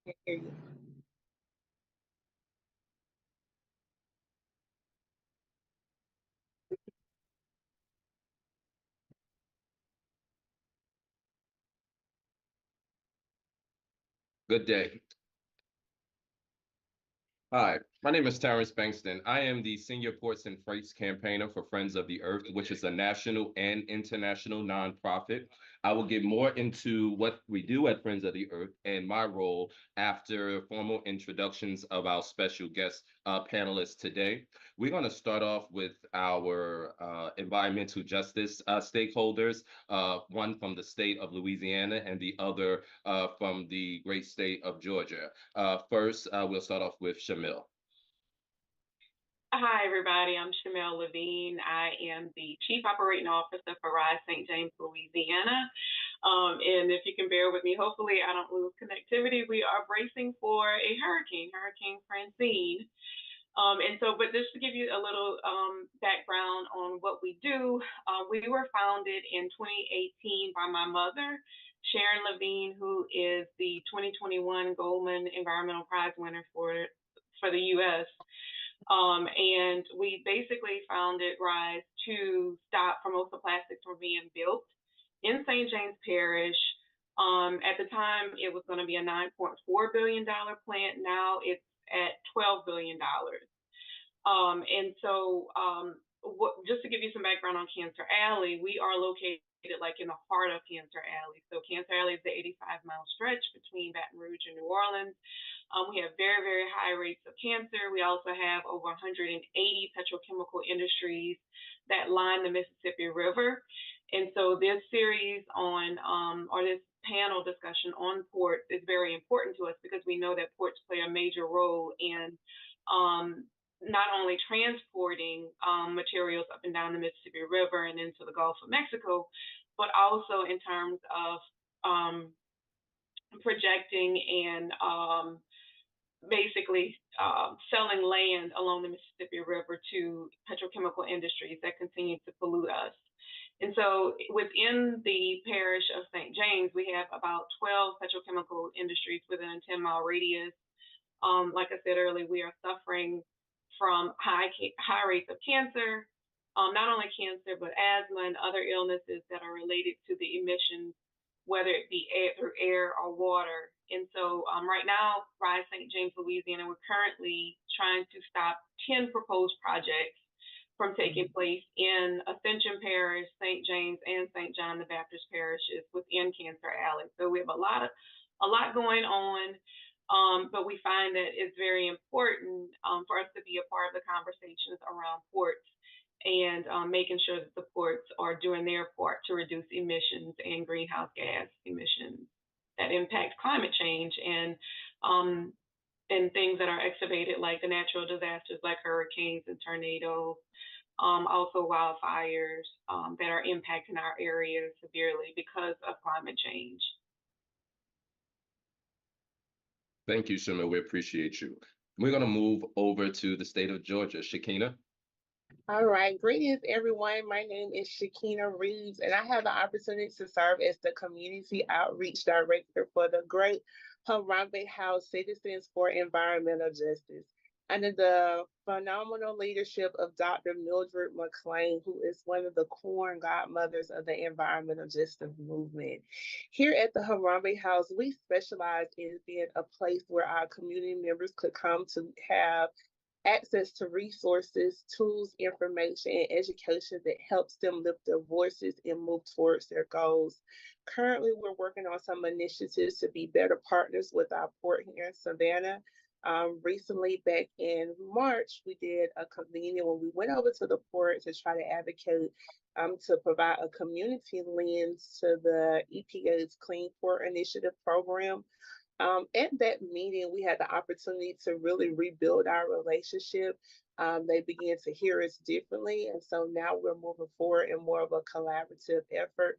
I hear you. Good day. Hi, my name is Terrence Bankston. I am the Senior Ports and Freights Campaigner for Friends of the Earth, which is a national and international nonprofit. I will get more into what we do at Friends of the Earth and my role after formal introductions of our special guest panelists today. We're going to start off with our environmental justice stakeholders, one from the state of Louisiana and the other from the great state of Georgia. First, we'll start off with Shamil. Hi, everybody. I'm Shamel Levine. I am the Chief Operating Officer for Rise St. James, Louisiana. And if you can bear with me, hopefully I don't lose connectivity. We are bracing for a hurricane, Hurricane Francine. But just to give you a little background on what we do, we were founded in 2018 by my mother, Sharon Levine, who is the 2021 Goldman Environmental Prize winner for the U.S. And we basically founded Rise to stop Formosa Plastics from being built in St. James Parish. At the time, it was going to be a $9.4 billion plant. Now it's at $12 billion. Just to give you some background on Cancer Alley, we are located like in the heart of Cancer Alley. So Cancer Alley is the 85-mile stretch between Baton Rouge and New Orleans. We have very, very high rates of cancer. We also have over 180 petrochemical industries that line the Mississippi River. And so this series or this panel discussion on ports is very important to us because we know that ports play a major role in not only transporting materials up and down the Mississippi River and into the Gulf of Mexico, but also in terms of projecting and basically selling land along the Mississippi River to petrochemical industries that continue to pollute us. And so within the parish of St. James, we have about 12 petrochemical industries within a 10-mile radius. Like I said earlier, we are suffering from high rates of cancer, not only cancer, but asthma and other illnesses that are related to the emissions, whether it be through air or water. And so right now, Rise St. James, Louisiana, we're currently trying to stop 10 proposed projects from taking place in Ascension Parish, St. James, and St. John the Baptist parishes within Cancer Alley. So we have a lot going on. But we find that it's very important for us to be a part of the conversations around ports and making sure that the ports are doing their part to reduce emissions and greenhouse gas emissions that impact climate change and things that are excavated like the natural disasters like hurricanes and tornadoes, also wildfires that are impacting our area severely because of climate change. Thank you, Shima. We appreciate you. We're going to move over to the state of Georgia. Shakina. All right. Greetings, everyone. My name is Shakina Reeves, and I have the opportunity to serve as the Community Outreach Director for the Great Harambe House Citizens for Environmental Justice, under the phenomenal leadership of Dr. Mildred McLean, who is one of the core and godmothers of the environmental justice movement. Here at the Harambe House, we specialize in being a place where our community members could come to have access to resources, tools, information, and education that helps them lift their voices and move towards their goals. Currently, we're working on some initiatives to be better partners with our port here in Savannah. Recently, back in March, we did a convening when we went over to the port to try to advocate to provide a community lens to the EPA's Clean Port Initiative program. At that meeting, we had the opportunity to really rebuild our relationship. They began to hear us differently. And so now we're moving forward in more of a collaborative effort.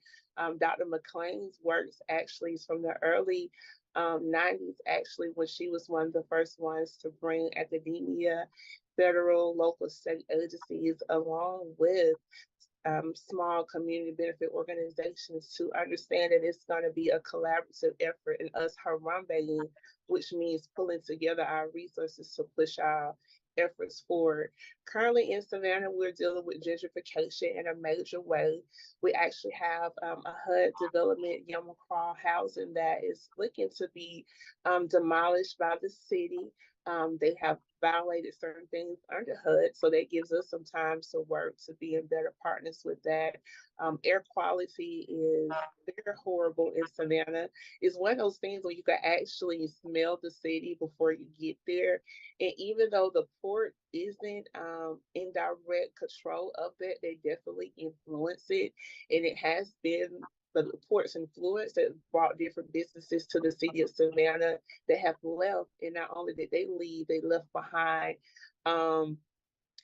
Dr. McLean's works actually is from the early 90s, actually, when she was one of the first ones to bring academia, federal, local, state agencies, along with small community benefit organizations to understand that it's going to be a collaborative effort in us Harambeing, which means pulling together our resources to push our efforts forward. Currently in Savannah, we're dealing with gentrification in a major way. We actually have a HUD development, Yamacraw housing, that is looking to be demolished by the city. They have violated certain things under HUD, so that gives us some time to work to be in better partners with that. Air quality is very horrible in Savannah. It's one of those things where you can actually smell the city before you get there. And even though the port isn't in direct control of that, they definitely influence it. And it has been the port's influence that brought different businesses to the city of Savannah that have left. And not only did they leave, they left behind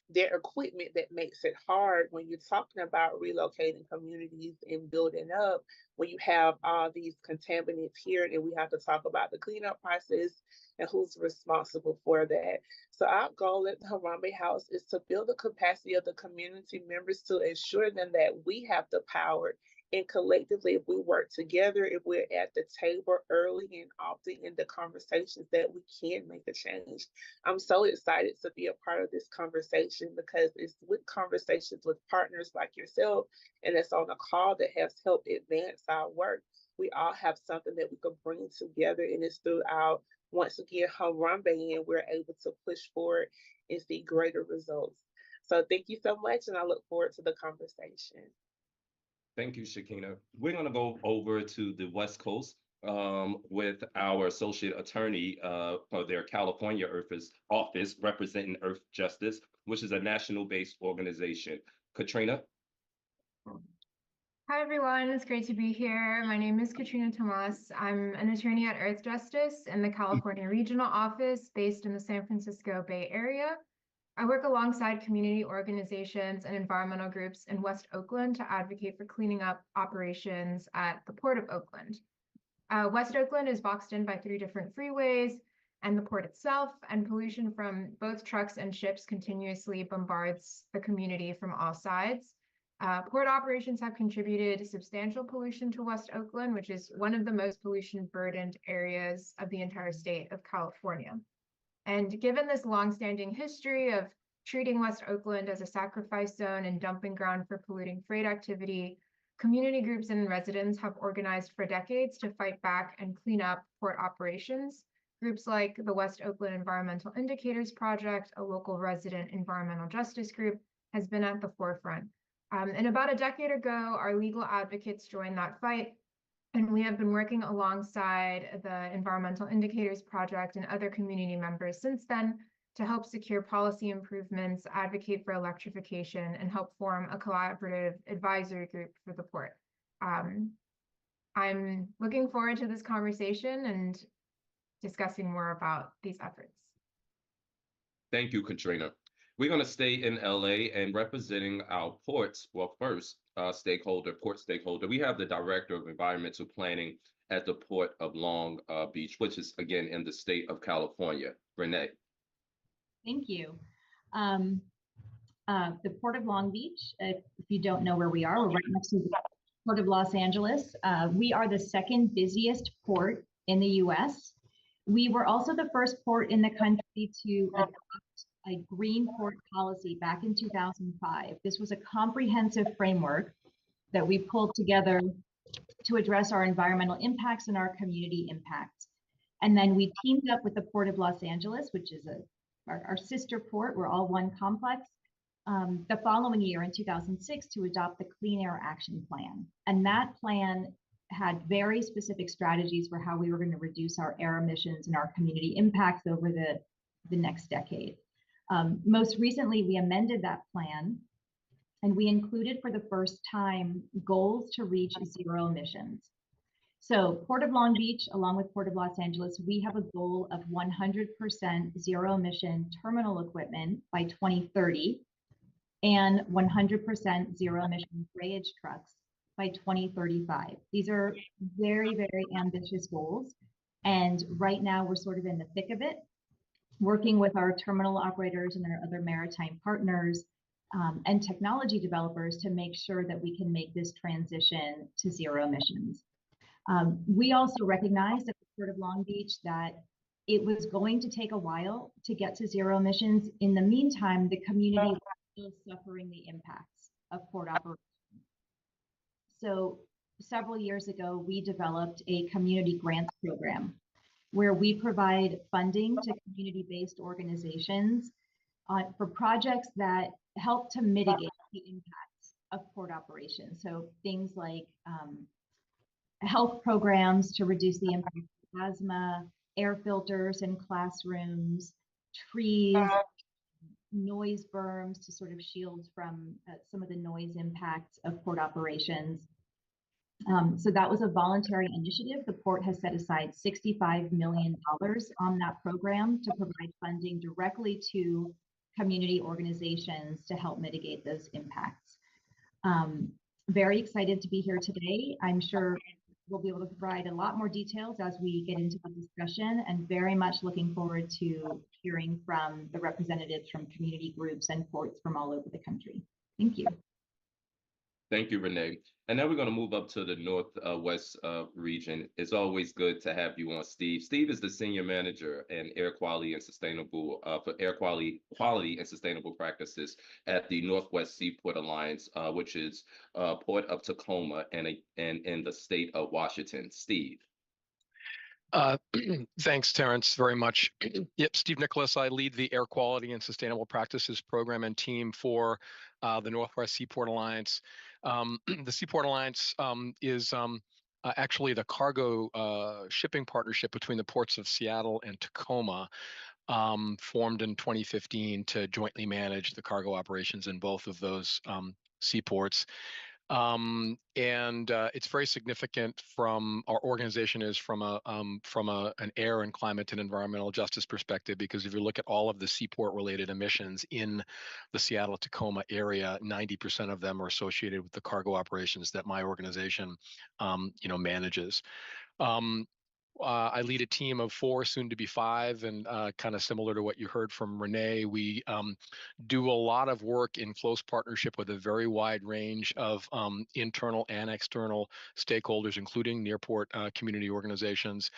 their equipment that makes it hard when you're talking about relocating communities and building up, when you have all these contaminants here, and we have to talk about the cleanup process and who's responsible for that. So our goal at the Harambe House is to build the capacity of the community members to ensure them that we have the power, and collectively, if we work together, if we're at the table early and often in the conversations, that we can make a change. I'm so excited to be a part of this conversation because it's with conversations with partners like yourself, and it's on a call that has helped advance our work. We all have something that we can bring together, and it's through our, once again, Harambe, and we're able to push forward and see greater results. So thank you so much, and I look forward to the conversation. Thank you, Shakina. We're going to go over to the West Coast with our associate attorney for their California office representing Earth Justice, which is a national-based organization. Katrina? Hi, everyone. It's great to be here. My name is Katrina Tomas. I'm an attorney at Earth Justice in the California Regional Office based in the San Francisco Bay Area. I work alongside community organizations and environmental groups in West Oakland to advocate for cleaning up operations at the Port of Oakland. West Oakland is boxed in by 3 different freeways and the port itself, and pollution from both trucks and ships continuously bombards the community from all sides. Port operations have contributed substantial pollution to West Oakland, which is one of the most pollution-burdened areas of the entire state of California. And given this longstanding history of treating West Oakland as a sacrifice zone and dumping ground for polluting freight activity, community groups and residents have organized for decades to fight back and clean up port operations. Groups like the West Oakland Environmental Indicators Project, a local resident environmental justice group, has been at the forefront. And about a decade ago, our legal advocates joined that fight, and we have been working alongside the Environmental Indicators Project and other community members since then to help secure policy improvements, advocate for electrification, and help form a collaborative advisory group for the port. I'm looking forward to this conversation and discussing more about these efforts. Thank you, Katrina. We're going to stay in LA, and representing our ports, well, first port stakeholder, we have the Director of Environmental Planning at the Port of Long Beach, which is, again, in the state of California. Renee. Thank you. The Port of Long Beach, if you don't know where we are, we're right next to the Port of Los Angeles. We are the 2nd busiest port in the US. We were also the first port in the country to adopt a green port policy back in 2005. This was a comprehensive framework that we pulled together to address our environmental impacts and our community impacts. And then we teamed up with the Port of Los Angeles, which is our sister port. We're all one complex. The following year in 2006 to adopt the Clean Air Action Plan. And that plan had very specific strategies for how we were going to reduce our air emissions and our community impacts over the next decade. Most recently, we amended that plan, and we included for the first time goals to reach zero emissions. So Port of Long Beach, along with Port of Los Angeles, we have a goal of 100% zero emission terminal equipment by 2030 and 100% zero emission drayage trucks by 2035. These are very, very ambitious goals. And right now we're sort of in the thick of it, working with our terminal operators and our other maritime partners and technology developers to make sure that we can make this transition to zero emissions. We also recognized at the Port of Long Beach that it was going to take a while to get to zero emissions. In the meantime, the community was still suffering the impacts of port operations. So several years ago, we developed a community grants program where we provide funding to community-based organizations for projects that help to mitigate the impacts of port operations. So things like health programs to reduce the impact of asthma, air filters in classrooms, trees, noise berms to sort of shield from some of the noise impacts of port operations. So that was a voluntary initiative. The port has set aside $65 million on that program to provide funding directly to community organizations to help mitigate those impacts. Very excited to be here today. I'm sure we'll be able to provide a lot more details as we get into the discussion, and very much looking forward to hearing from the representatives from community groups and ports from all over the country. Thank you. Thank you, Renee. And now we're going to move up to the Northwest region. It's always good to have you on, Steve. Steve is the Senior Manager in Air Quality and Sustainable for Air Quality and Sustainable Practices at the Northwest Seaport Alliance, which is Port of Tacoma and in the state of Washington. Steve. Thanks, Terrence, very much. Yep, Steve Nicholas. I lead the Air Quality and Sustainable Practices program and team for the Northwest Seaport Alliance. The Seaport Alliance is actually the cargo shipping partnership between the ports of Seattle and Tacoma, formed in 2015 to jointly manage the cargo operations in both of those seaports. It's very significant from our organization is from an air and climate and environmental justice perspective, because if you look at all of the seaport related emissions in the Seattle Tacoma area, 90% of them are associated with the cargo operations that my organization manages. I lead a team of 4, soon to be 5, and kind of similar to what you heard from Renee, we do a lot of work in close partnership with a very wide range of internal and external stakeholders, including near-port community organizations,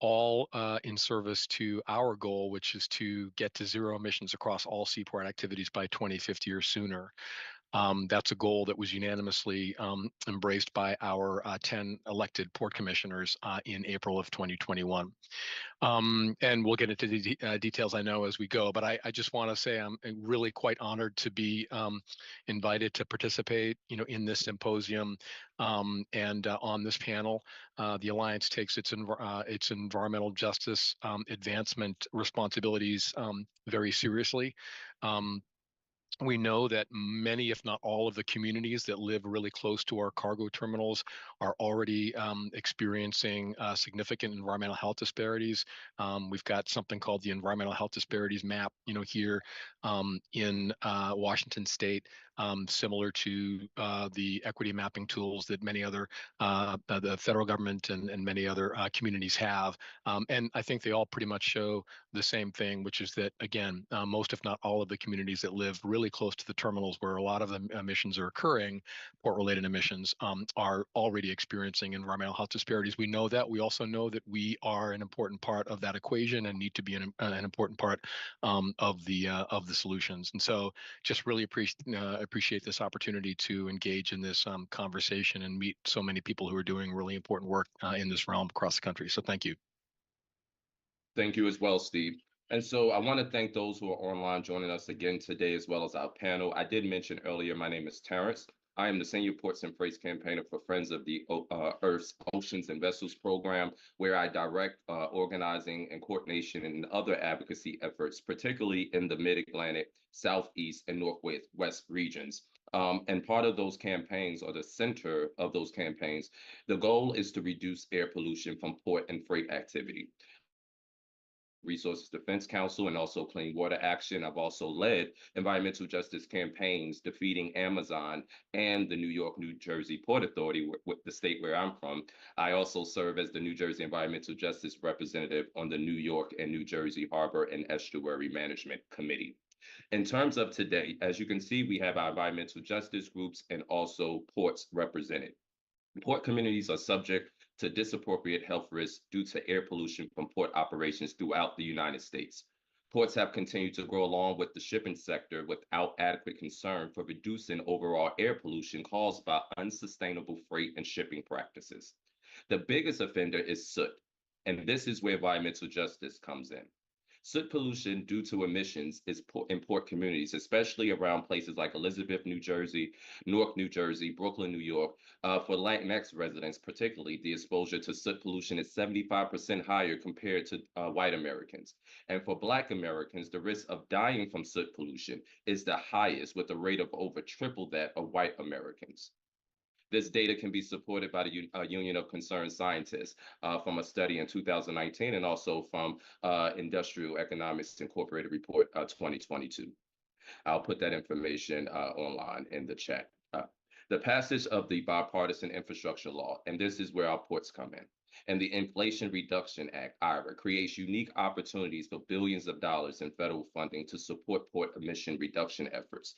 all in service to our goal, which is to get to zero emissions across all seaport activities by 2050 or sooner. That's a goal that was unanimously embraced by our 10 elected port commissioners in April of 2021. And we'll get into the details, I know, as we go, but I just want to say I'm really quite honored to be invited to participate, in this symposium and on this panel. The Alliance takes its environmental justice advancement responsibilities very seriously. We know that many, if not all, of the communities that live really close to our cargo terminals are already experiencing significant environmental health disparities. We've got something called the Environmental Health Disparities Map, here in Washington State, similar to the equity mapping tools that many other, the federal government and many other communities have. And I think they all pretty much show the same thing, which is that, again, most, if not all, of the communities that live really close to the terminals where a lot of the emissions are occurring, port-related emissions, are already experiencing environmental health disparities. We know that. We also know that we are an important part of that equation and need to be an important part of the solutions. And so, just really appreciate this opportunity to engage in this conversation and meet so many people who are doing really important work in this realm across the country. So, thank you. Thank you as well, Steve. And so I want to thank those who are online joining us again today, as well as our panel. I did mention earlier, my name is Terrence. I am the Senior Ports and Freights Campaigner for Friends of the Earth's Oceans and Vessels program, where I direct organizing and coordination and other advocacy efforts, particularly in the Mid-Atlantic, Southeast, and Northwest regions. And part of those campaigns, or the center of those campaigns, the goal is to reduce air pollution from port and freight activity. Resources Defense Council and also Clean Water Action. I've also led environmental justice campaigns defeating Amazon and the New York, New Jersey Port Authority, with the state where I'm from. I also serve as the New Jersey Environmental Justice Representative on the New York and New Jersey Harbor and Estuary Management Committee. In terms of today, as you can see, we have our environmental justice groups and also ports represented. Port communities are subject to disproportionate health risks due to air pollution from port operations throughout the United States. Ports have continued to grow along with the shipping sector without adequate concern for reducing overall air pollution caused by unsustainable freight and shipping practices. The biggest offender is soot, and this is where environmental justice comes in. Soot pollution due to emissions is in port communities, especially around places like Elizabeth, New Jersey, Newark, New Jersey, Brooklyn, New York. For LatinX residents, particularly, the exposure to soot pollution is 75% higher compared to white Americans. And for Black Americans, the risk of dying from soot pollution is the highest, with a rate of over triple that of white Americans. This data can be supported by the Union of Concerned Scientists from a study in 2019 and also from Industrial Economics Incorporated Report 2022. I'll put that information online in the chat. The passage of the Bipartisan Infrastructure Law, and this is where our ports come in, and the Inflation Reduction Act, IRA, creates unique opportunities for billions of dollars in federal funding to support port emission reduction efforts.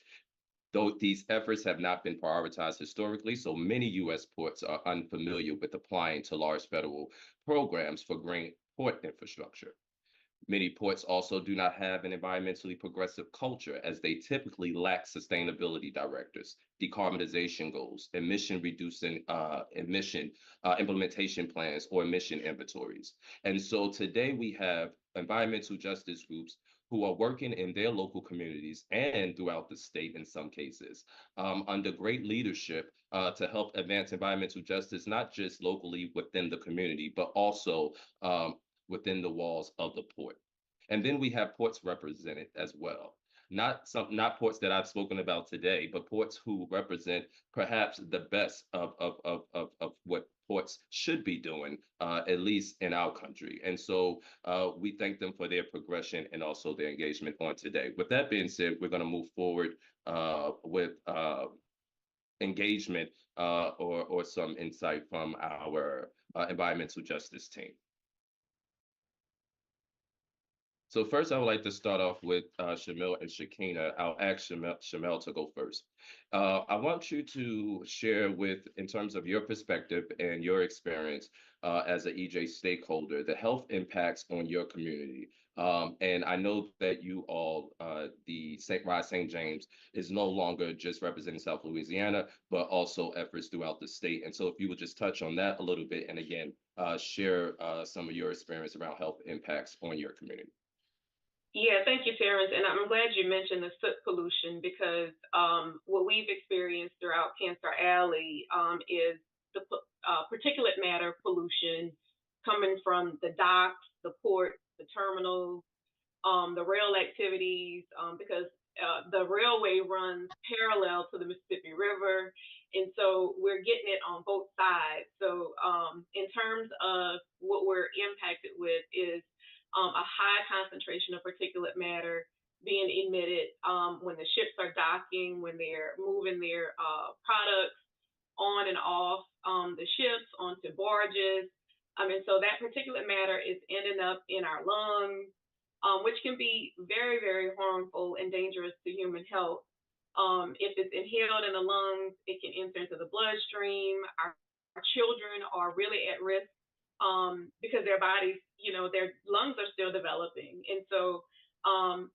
Though these efforts have not been prioritized historically, so many U.S. ports are unfamiliar with applying to large federal programs for green port infrastructure. Many ports also do not have an environmentally progressive culture, as they typically lack sustainability directors, decarbonization goals, emission-reducing implementation plans, or emission inventories. And so today we have environmental justice groups who are working in their local communities and throughout the state in some cases, under great leadership to help advance environmental justice, not just locally within the community, but also within the walls of the port. And then we have ports represented as well. Not ports that I've spoken about today, but ports who represent perhaps the best of what ports should be doing, at least in our country. And so we thank them for their progression and also their engagement on today. With that being said, we're going to move forward with engagement or some insight from our environmental justice team. So first, I would like to start off with Shamil and Shakina. I'll ask Shamil to go first. I want you to share in terms of your perspective and your experience as an EJ stakeholder, the health impacts on your community. And I know that you all, the Rise St. James is no longer just representing South Louisiana, but also efforts throughout the state. And so if you would just touch on that a little bit, and again, share some of your experience around health impacts on your community. Yeah, thank you, Terrence. And I'm glad you mentioned the soot pollution, because what we've experienced throughout Cancer Alley is the particulate matter pollution coming from the docks, the ports, the terminals, the rail activities, because the railway runs parallel to the Mississippi River. And so we're getting it on both sides. So in terms of what we're impacted with is a high concentration of particulate matter being emitted when the ships are docking, when they're moving their products on and off the ships onto barges. And so that particulate matter is ending up in our lungs, which can be very, very harmful and dangerous to human health. If it's inhaled in the lungs, it can enter into the bloodstream. Our children are really at risk because their bodies, their lungs are still developing. And so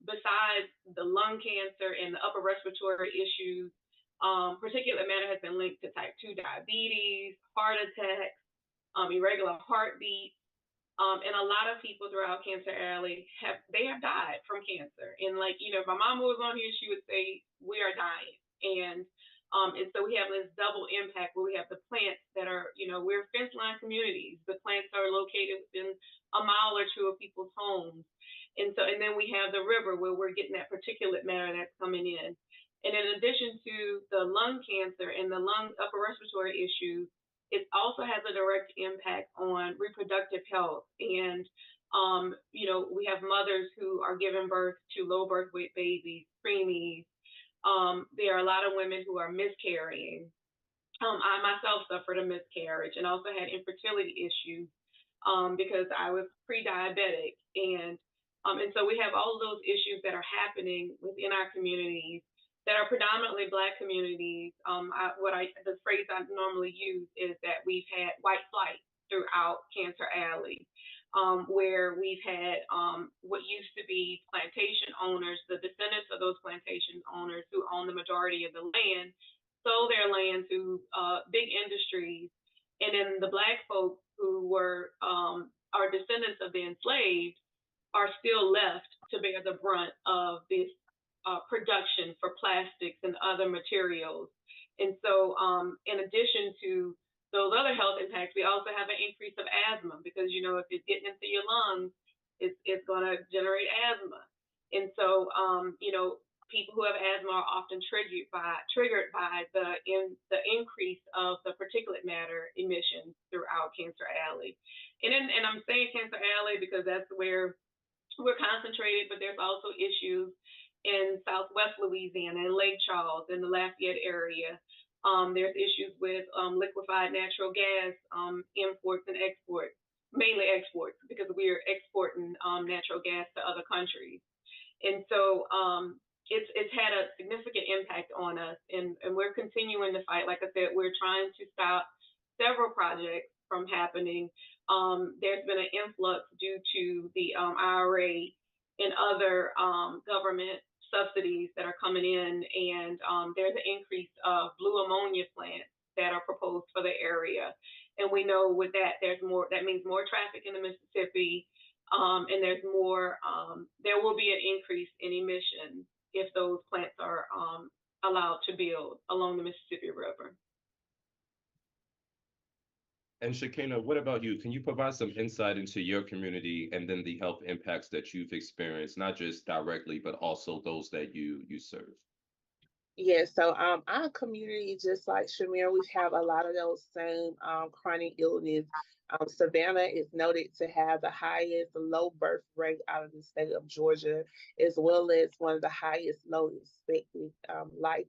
besides the lung cancer and the upper respiratory issues, particulate matter has been linked to type 2 diabetes, heart attacks, irregular heartbeat. And a lot of people throughout Cancer Alley have died from cancer. And if my mama was on here, she would say, we are dying. And so we have this double impact where we have the plants that are, we're fence line communities. The plants are located within a mile or two of people's homes. And then we have the river where we're getting that particulate matter that's coming in. And in addition to the lung cancer and the lung upper respiratory issues, it also has a direct impact on reproductive health. And, we have mothers who are giving birth to low birth weight babies, preemies. There are a lot of women who are miscarrying. I myself suffered a miscarriage and also had infertility issues because I was pre-diabetic. And And so we have all of those issues that are happening within our communities that are predominantly Black communities. The phrase I normally use is that we've had white flight throughout Cancer Alley, where we've had what used to be plantation owners, the descendants of those plantation owners who own the majority of the land, sold their land to big industries, and then the Black folks who were are descendants of the enslaved are still left to bear the brunt of this production for plastics and other materials. And so in addition to those other health impacts, we also have an increase of asthma because, you know, if it's getting into your lungs, it's going to generate asthma. And so, you know, people who have asthma are often triggered by the increase of the particulate matter emissions throughout Cancer Alley. And I'm saying Cancer Alley because that's where we're concentrated, but there's also issues in Southwest Louisiana, in Lake Charles, in the Lafayette area. There's issues with liquefied natural gas imports and exports, mainly exports, because we're exporting natural gas to other countries. And so it's had a significant impact on us, and we're continuing to fight. Like I said, we're trying to stop several projects from happening. There's been an influx due to the IRA and other government subsidies that are coming in, and there's an increase of blue ammonia plants that are proposed for the area. And we know with that, that means more traffic in the Mississippi, and there's more, there will be an increase in emissions if those plants are allowed to build along the Mississippi River. And Shekinah, what about you? Can you provide some insight into your community and then the health impacts that you've experienced, not just directly, but also those that you serve? Yeah, so our community, just like Shamir, we have a lot of those same chronic illness. Savannah is noted to have the highest low birth rate out of the state of Georgia, as well as one of the highest low expected life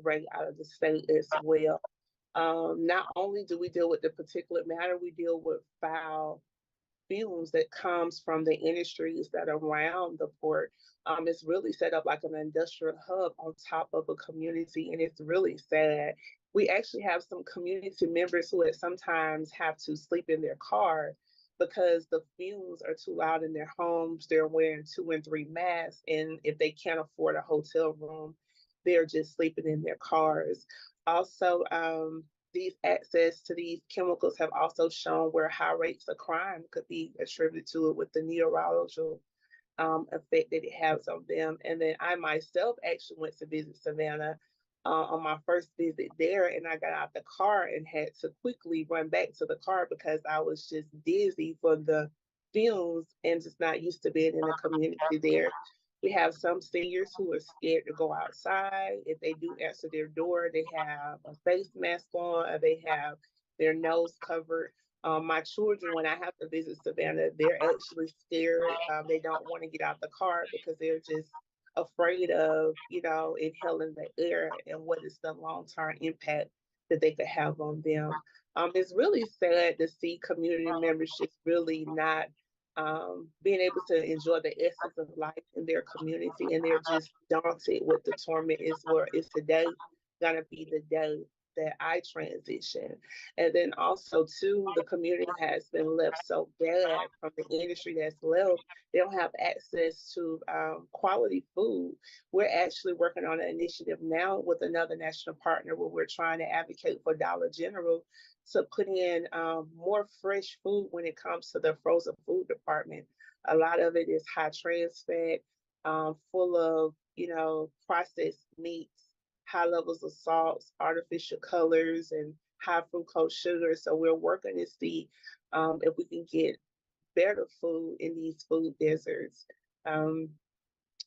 rate out of the state as well. Not only do we deal with the particulate matter, we deal with foul fumes that comes from the industries that are around the port. It's really set up like an industrial hub on top of a community, and it's really sad. We actually have some community members who at sometimes have to sleep in their car because the fumes are too loud in their homes. They're wearing 2 and 3 masks, and if they can't afford a hotel room, they're just sleeping in their cars. Also, these access to these chemicals have also shown where high rates of crime could be attributed to it with the neurological effect that it has on them. And then I myself actually went to visit Savannah on my first visit there, and I got out the car and had to quickly run back to the car because I was just dizzy from the fumes and just not used to being in the community there. We have some seniors who are scared to go outside. If they do answer their door, they have a face mask on, or they have their nose covered. My children, when I have to visit Savannah, they're actually scared. They don't want to get out the car because they're just afraid of, you know, inhaling the air and what is the long-term impact that they could have on them. It's really sad to see community members just really not being able to enjoy the essence of life in their community, and they're just daunted with the torment is today gonna be the day that I transition. And then also too, the community has been left so bad from the industry that's left. They don't have access to quality food. We're actually working on an initiative now with another national partner where we're trying to advocate for Dollar General to put in more fresh food when it comes to the frozen food department. A lot of it is high trans fat, full of, you know, processed meats, high levels of salts, artificial colors, and high fructose sugar. So we're working to see if we can get better food in these food deserts.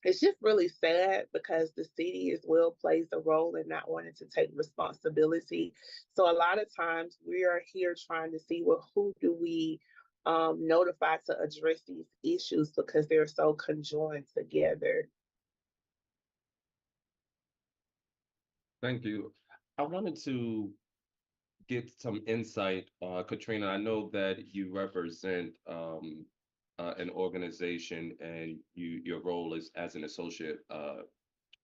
It's just really sad because the city as well plays a role in not wanting to take responsibility. So a lot of times we are here trying to see, well, who do we notify to address these issues because they're so conjoined together. Thank you. I wanted to get some insight, Katrina. I know that you represent an organization and your role is as an associate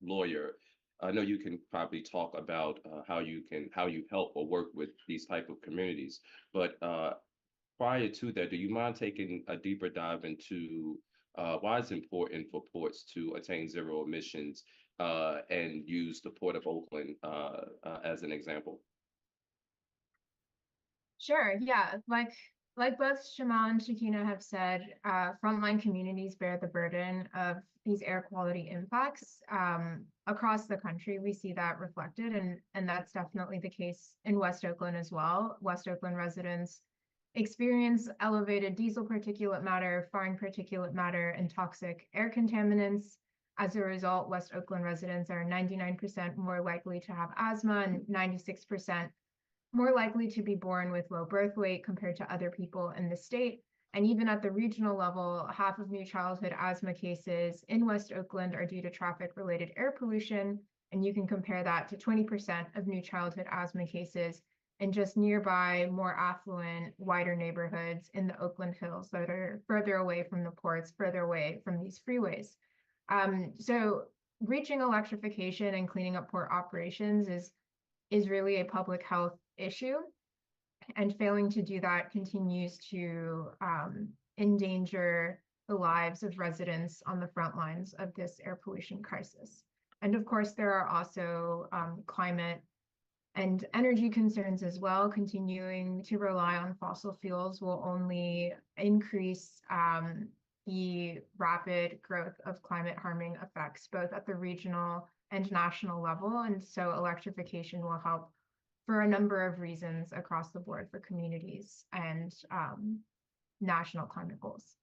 lawyer, I know you can probably talk about how you help or work with these type of communities. But prior to that, do you mind taking a deeper dive into why it's important for ports to attain zero emissions and use the Port of Oakland as an example? Sure. Yeah. Like both Shamal and Shakina have said, frontline communities bear the burden of these air quality impacts across the country. We see that reflected, and that's definitely the case in West Oakland as well. West Oakland residents experience elevated diesel particulate matter, fine particulate matter, and toxic air contaminants. As a result, West Oakland residents are 99% more likely to have asthma and 96% more likely to be born with low birth weight compared to other people in the state. And even at the regional level, half of new childhood asthma cases in West Oakland are due to traffic-related air pollution. And you can compare that to 20% of new childhood asthma cases in just nearby, more affluent, wider neighborhoods in the Oakland Hills that are further away from the ports, further away from these freeways. So reaching electrification and cleaning up port operations is really a public health issue, and failing to do that continues to endanger the lives of residents on the front lines of this air pollution crisis. And of course, there are also climate and energy concerns as well. Continuing to rely on fossil fuels will only increase the rapid growth of climate harming effects, both at the regional and national level. And so electrification will help for a number of reasons across the board for communities and national climate goals.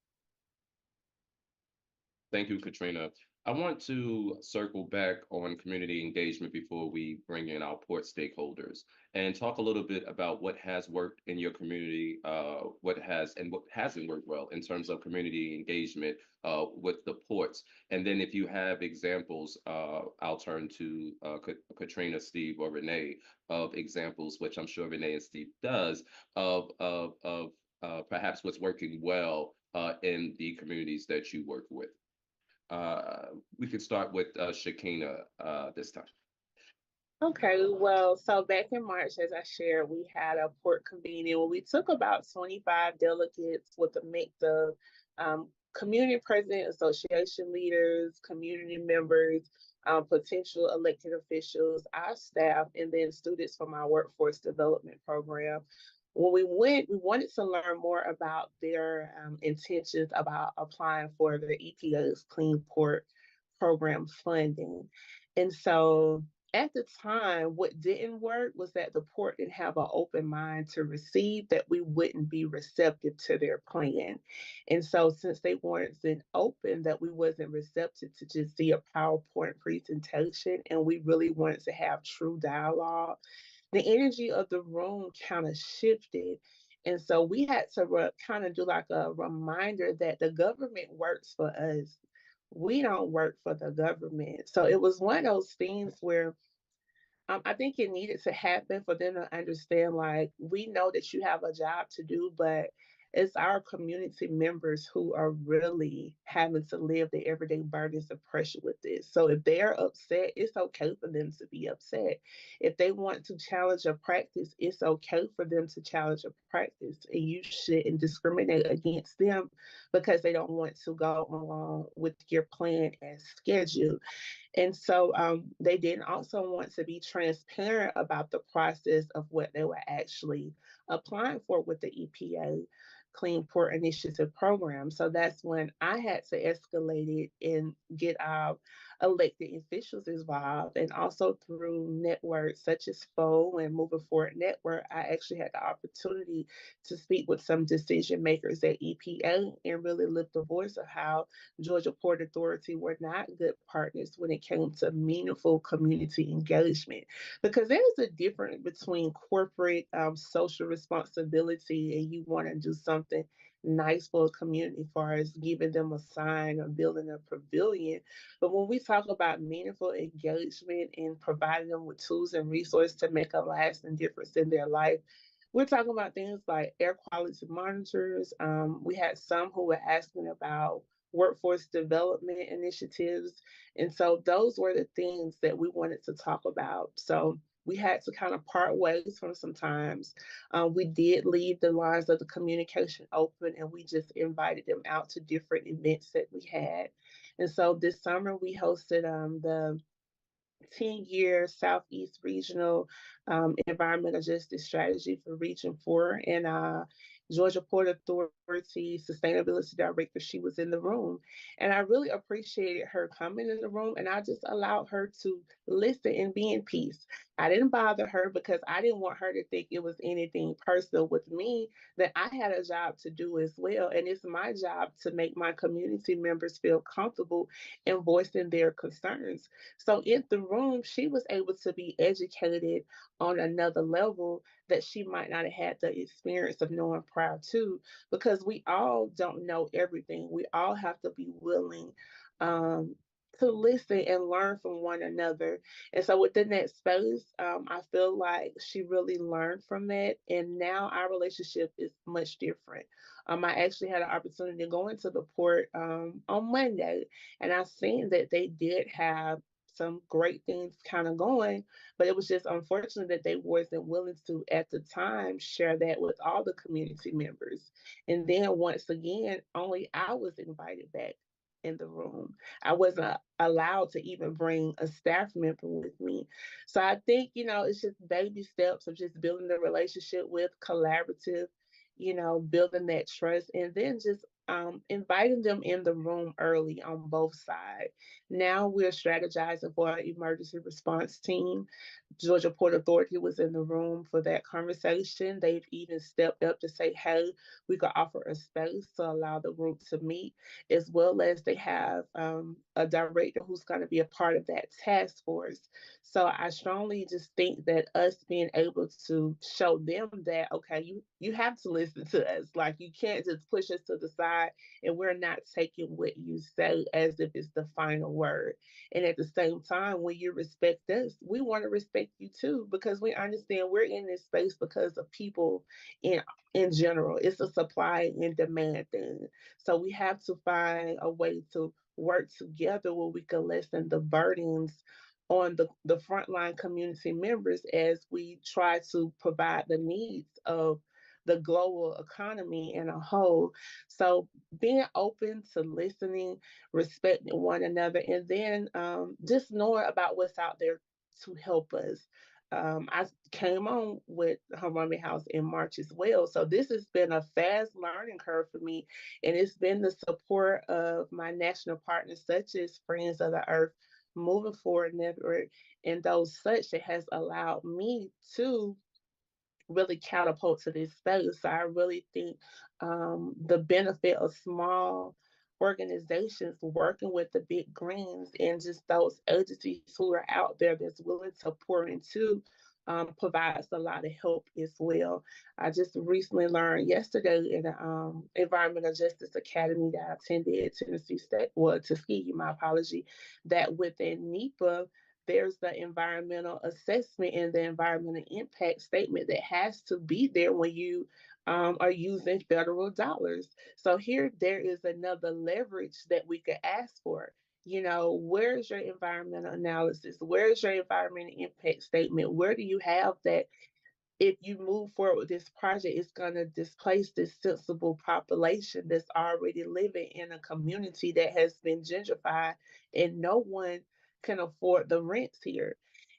Thank you, Katrina. I want to circle back on community engagement before we bring in our port stakeholders and talk a little bit about what has worked in your community, what has and what hasn't worked well in terms of community engagement with the ports. And then if you have examples, I'll turn to Katrina, Steve, or Renee of examples, which I'm sure Renee and Steve does, of perhaps what's working well in the communities that you work with. We could start with Shakina this time. Okay, well, so back in March, as I shared, we had a port convening where we took about 25 delegates with a mix of community president, association leaders, community members, potential elected officials, our staff, and then students from our workforce development program. When we went, we wanted to learn more about their intentions about applying for the EPA's Clean Port Program funding. And so at the time, what didn't work was that the port didn't have an open mind to receive, that we wouldn't be receptive to their plan. And so since they weren't then open, that we wasn't receptive to just see a PowerPoint presentation, and we really wanted to have true dialogue, the energy of the room kind of shifted. And so we had to kind of do like a reminder that the government works for us. We don't work for the government. So it was one of those things where I think it needed to happen for them to understand, like, we know that you have a job to do, but it's our community members who are really having to live the everyday burdens of pressure with this. So if they're upset, it's okay for them to be upset. If they want to challenge a practice, it's okay for them to challenge a practice. And you shouldn't discriminate against them because they don't want to go along with your plan as scheduled. And so they didn't also want to be transparent about the process of what they were actually applying for with the EPA Clean Port Initiative program. So that's when I had to escalate it and get our elected officials involved. And also through networks such as FO and Moving Forward Network, I actually had the opportunity to speak with some decision makers at EPA and really lift the voice of how Georgia Port Authority were not good partners when it came to meaningful community engagement. Because there's a difference between corporate social responsibility and you want to do something nice for a community as far as giving them a sign or building a pavilion. But when we talk about meaningful engagement and providing them with tools and resources to make a lasting difference in their life, We're talking about things like air quality monitors. We had some who were asking about workforce development initiatives. And so those were the things that we wanted to talk about. So we had to kind of part ways from sometimes. We did leave the lines of the communication open and we just invited them out to different events that we had. And so this summer we hosted the 10-year Southeast Regional Environmental Justice Strategy for Region 4. And Georgia Port Authority Sustainability Director, she was in the room. And I really appreciated her coming in the room, and I just allowed her to listen and be in peace. I didn't bother her because I didn't want her to think it was anything personal with me, that I had a job to do as well. And it's my job to make my community members feel comfortable in voicing their concerns. So in the room, she was able to be educated on another level that she might not have had the experience of knowing prior to, because we all don't know everything. We all have to be willing um, to listen and learn from one another. And so within that space, I feel like she really learned from that. And now our relationship is much different. I actually had an opportunity to go into the port on Monday, and I seen that they did have some great things kind of going, but it was just unfortunate that they wasn't willing to, at the time, share that with all the community members. And then once again, only I was invited back in the room. I wasn't allowed to even bring a staff member with me. So I think, it's just baby steps of just building the relationship with collaborative, building that trust, and then just inviting them in the room early on both sides. Now we're strategizing for our emergency response team. Georgia Port Authority was in the room for that conversation. They've even stepped up to say, hey, we could offer a space to allow the group to meet, as well as they have a director who's going to be a part of that task force. So I strongly just think that us being able to show them that, okay, you have to listen to us. Like, you can't just push us to the side and we're not taking what you say as if it's the final word. And at the same time, when you respect us, we want to respect you too, because we understand we're in this space because of people in general. It's a supply and demand thing. So we have to find a way to work together where we can lessen the burdens on the frontline community members as we try to provide the needs of the global economy in a whole. So being open to listening, respecting one another, and then just knowing about what's out there to help us. I came on with Harambe House in March as well. So this has been a fast learning curve for me. And it's been the support of my national partners, such as Friends of the Earth, Moving Forward Network, and those such that has allowed me to really catapult to this space. So I really think the benefit of small organizations working with the big greens and just those agencies who are out there that's willing to pour into provides a lot of help as well. I just recently learned yesterday in the Environmental Justice Academy that I attended at Tennessee State, well, Tuskegee, my apology, that within NEPA, there's the environmental assessment and the environmental impact statement that has to be there when you are using federal dollars. So here, there is another leverage that we could ask for. Where's your environmental analysis? Where's your environmental impact statement? Where do you have that? If you move forward with this project, it's going to displace this sensible population that's already living in a community that has been gentrified, and no one can afford the rents here.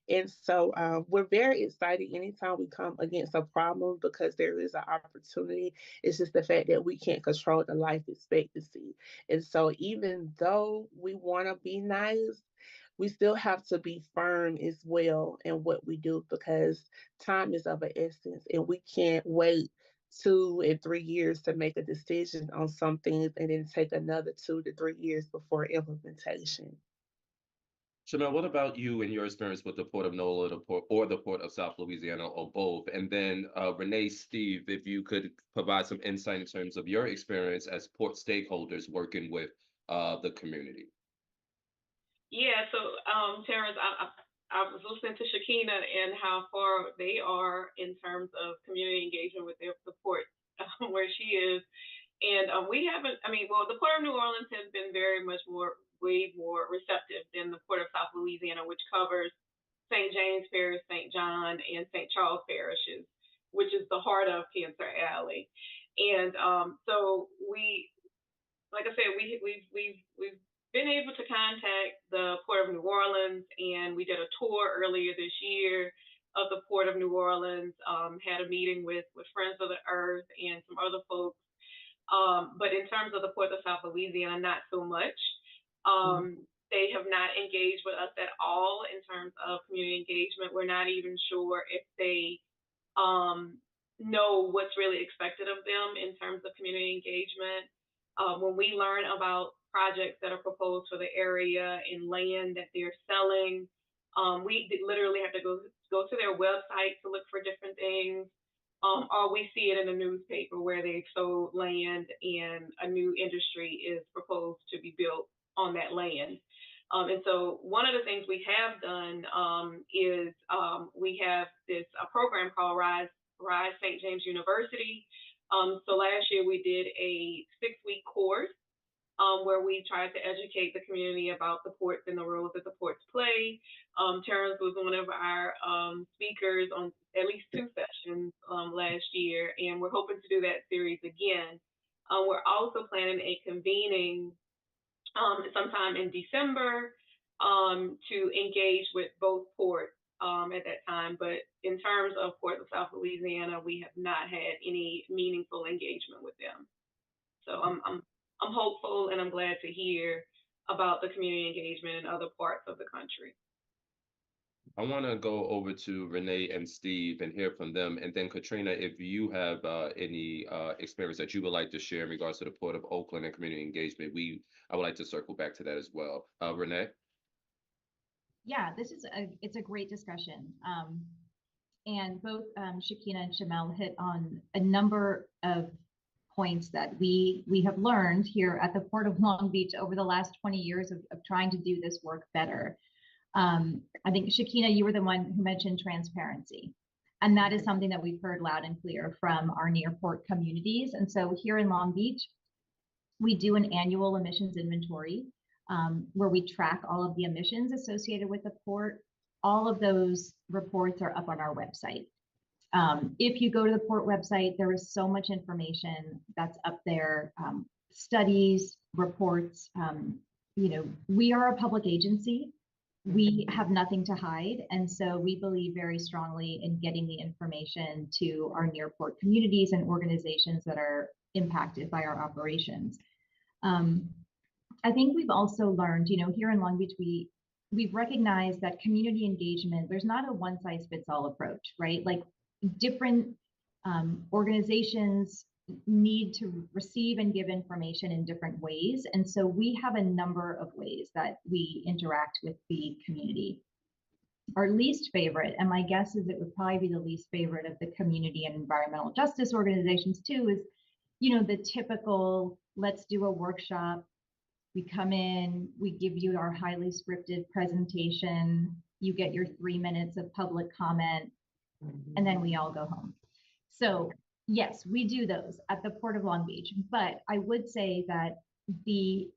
And so we're very excited anytime we come against a problem because there is an opportunity. It's just the fact that we can't control the life expectancy. And so even though we want to be nice, we still have to be firm as well in what we do, because time is of an essence and we can't wait 2 and 3 years to make a decision on some things and then take another 2 to 3 years before implementation. Shamel, what about you and your experience with the Port of NOLA or the Port of South Louisiana, or both? And then Renee, Steve, if you could provide some insight in terms of your experience as port stakeholders working with the community. Yeah, so Terrence, I was listening to Shakina and how far they are in terms of community engagement with their support where she is. And we haven't, I mean, well, the Port of New Orleans has been way more receptive than the Port of South Louisiana, which covers St. James Parish, St. John, and St. Charles parishes, which is the heart of Cancer Alley. And so like I said, we've been able to contact the Port of New Orleans, and we did a tour earlier this year of the Port of New Orleans, had a meeting with Friends of the Earth and some other folks. But in terms of the Port of South Louisiana, not so much. They have not engaged with us at all in terms of community engagement. We're not even sure if they know what's really expected of them in terms of community engagement. When we learn about projects that are proposed for the area and land that they're selling, we literally have to go to their website to look for different things, or we see it in the newspaper where they've sold land and a new industry is proposed to be built on that land. And so one of the things we have done is we have this program called Rise St. James University. So last year we did a 6-week course where we tried to educate the community about the ports and the roles that the ports play. Terrence was one of our speakers on at least 2 sessions last year, and we're hoping to do that series again. We're also planning a convening sometime in December to engage with both ports at that time. But in terms of Port of South Louisiana, we have not had any meaningful engagement with them. So I'm hopeful, and I'm glad to hear about the community engagement in other parts of the country. I want to go over to Renee and Steve and hear from them. And then Katrina, if you have any experience that you would like to share in regards to the Port of Oakland and community engagement, I would like to circle back to that as well. Renee? Yeah, it's a great discussion. And both Shakina and Shamel hit on a number of points that we have learned here at the Port of Long Beach over the last 20 years of trying to do this work better. I think, Shakina, you were the one who mentioned transparency. And that is something that we've heard loud and clear from our near port communities. And so here in Long Beach, we do an annual emissions inventory where we track all of the emissions associated with the port. All of those reports are up on our website. If you go to the port website, there is so much information that's up there, studies, reports. We are a public agency. We have nothing to hide. And so we believe very strongly in getting the information to our near port communities and organizations that are impacted by our operations. I think we've also learned, here in Long Beach, we've recognized that community engagement, there's not a one size fits all approach, right? Like different organizations need to receive and give information in different ways. And so we have a number of ways that we interact with the community. Our least favorite, and my guess is it would probably be the least favorite of the community and environmental justice organizations too, is, the typical, let's do a workshop. We come in, we give you our highly scripted presentation, you get your 3 minutes of public comment, and then we all go home. So yes, we do those at the Port of Long Beach, but I would say that the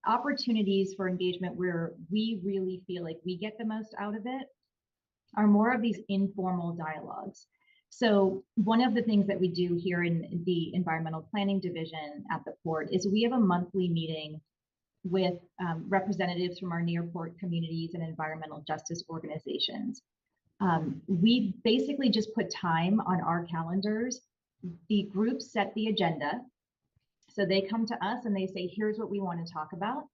opportunities for engagement where we really feel like we get the most out of it are more of these informal dialogues. So one of the things that we do here in the environmental planning division at the port is we have a monthly meeting with representatives from our near port communities and environmental justice organizations. We basically just put time on our calendars. The groups set the agenda. So they come to us and they say, here's what we want to talk about.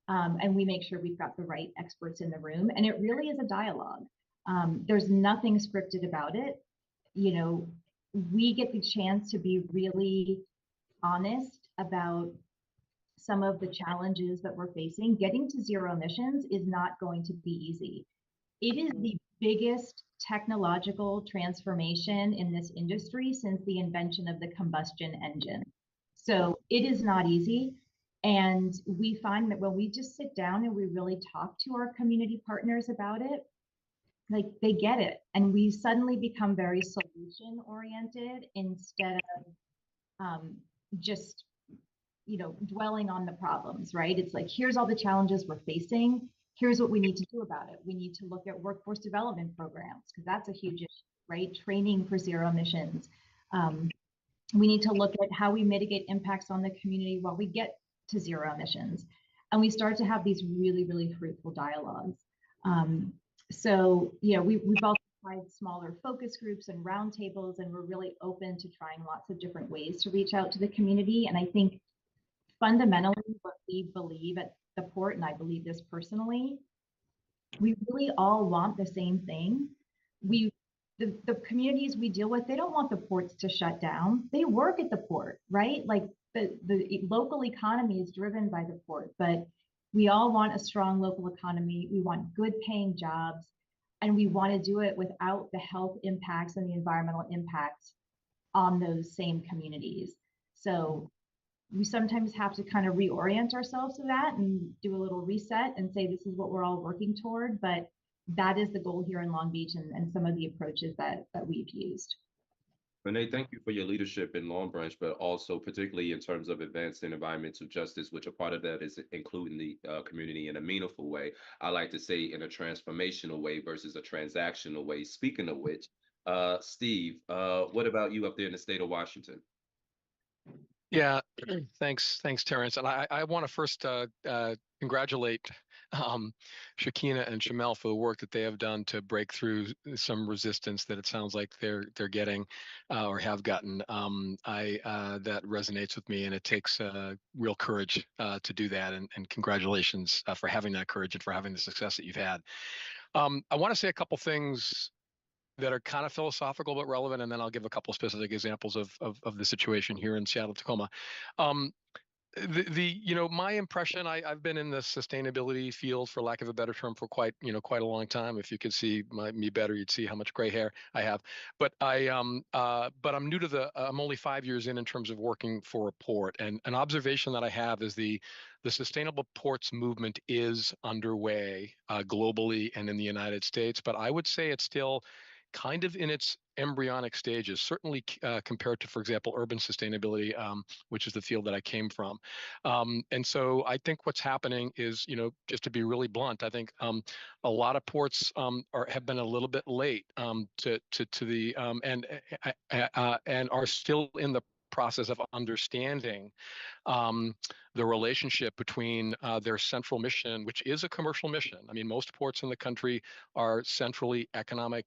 And we make sure we've got the right experts in the room. And it really is a dialogue. There's nothing scripted about it. We get the chance to be really honest about some of the challenges that we're facing. Getting to zero emissions is not going to be easy. It is the biggest technological transformation in this industry since the invention of the combustion engine. So it is not easy. And we find that when we just sit down and we really talk to our community partners about it, like they get it. And we suddenly become very solution oriented instead of just, dwelling on the problems, right? It's like, here's all the challenges we're facing. Here's what we need to do about it. We need to look at workforce development programs, because that's a huge issue, right? Training for zero emissions. We need to look at how we mitigate impacts on the community while we get to zero emissions. And we start to have these really, really fruitful dialogues. So, we've also tried smaller focus groups and roundtables, and we're really open to trying lots of different ways to reach out to the community. And I think fundamentally what we believe at the port, and I believe this personally, we really all want the same thing. The communities we deal with, they don't want the ports to shut down. They work at the port, right? Like the local economy is driven by the port, but we all want a strong local economy. We want good paying jobs, and we want to do it without the health impacts and the environmental impacts on those same communities. So we sometimes have to kind of reorient ourselves to that and do a little reset and say, this is what we're all working toward. But that is the goal here in Long Beach, and some of the approaches that we've used. Renee, thank you for your leadership in Long Branch, but also particularly in terms of advancing environmental justice, which a part of that is including the community in a meaningful way. I like to say in a transformational way versus a transactional way. Speaking of which, Steve, what about you up there in the state of Washington? Yeah, thanks, Terrence. And I want to first congratulate Shakina and Shamel for the work that they have done to break through some resistance that it sounds like they're getting or have gotten. That resonates with me, and it takes real courage to do that. And congratulations for having that courage and for having the success that you've had. I want to say a couple things that are kind of philosophical but relevant, and then I'll give a couple of specific examples of the situation here in Seattle, Tacoma. My impression, I've been in the sustainability field, for lack of a better term, for quite a long time. If you could see me better, you'd see how much gray hair I have. But I'm new to I'm only 5 years in terms of working for a port, and an observation that I have is the sustainable ports movement is underway globally and in the United States, but I would say it's still kind of in its embryonic stages, certainly compared to, for example, urban sustainability, which is the field that I came from. And so I think what's happening is, just to be really blunt, I think a lot of ports have been a little bit late to the and are still in the process of understanding the relationship between their central mission, which is a commercial mission. I mean, most ports in the country are centrally economic,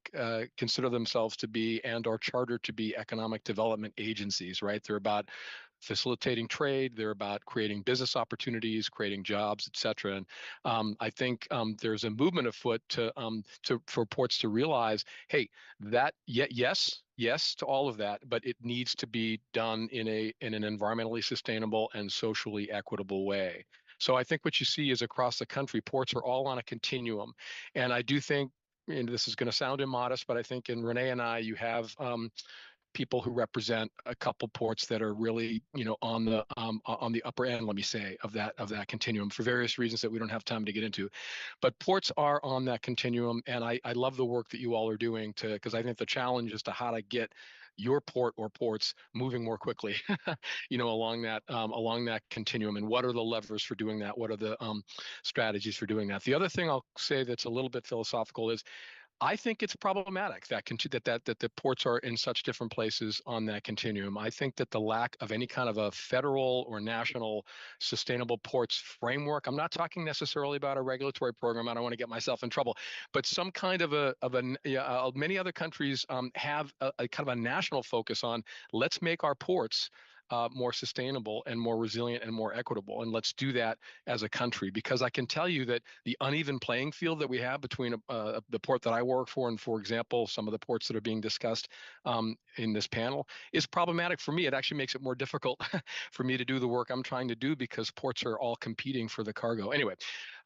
consider themselves to be and are chartered to be economic development agencies, right? They're about facilitating trade, they're about creating business opportunities, creating jobs, et cetera. And I think there's a movement afoot for ports to realize, hey, that yes to all of that, but it needs to be done in an environmentally sustainable and socially equitable way. So I think what you see is across the country, ports are all on a continuum. And I do think, and this is going to sound immodest, but I think in Renee and I, you have people who represent a couple ports that are really, on the upper end, let me say, of that continuum for various reasons that we don't have time to get into. But ports are on that continuum, and I love the work that you all are doing because I think the challenge is to how to get your port or ports moving more quickly, along that continuum. And what are the levers for doing that? What are the strategies for doing that? The other thing I'll say that's a little bit philosophical is, I think it's problematic that the ports are in such different places on that continuum. I think that the lack of any kind of a federal or national sustainable ports framework, I'm not talking necessarily about a regulatory program, I don't want to get myself in trouble, but some kind of many other countries have a kind of a national focus on, let's make our ports more sustainable and more resilient and more equitable. And let's do that as a country, because I can tell you that the uneven playing field that we have between the port that I work for and, for example, some of the ports that are being discussed in this panel is problematic for me. It actually makes it more difficult for me to do the work I'm trying to do because ports are all competing for the cargo. Anyway,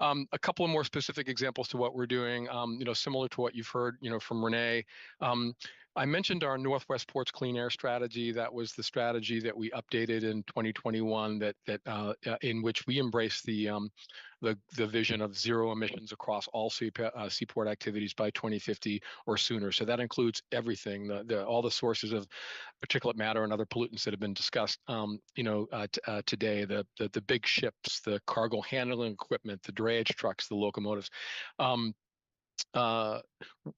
a couple of more specific examples to what we're doing, similar to what you've heard, from Renee. I mentioned our Northwest Ports Clean Air strategy. That was the strategy that we updated in 2021 in which we embrace the vision of zero emissions across all seaport activities by 2050 or sooner. So that includes everything, all the sources of particulate matter and other pollutants that have been discussed, today, the big ships, the cargo handling equipment, the drayage trucks, the locomotives.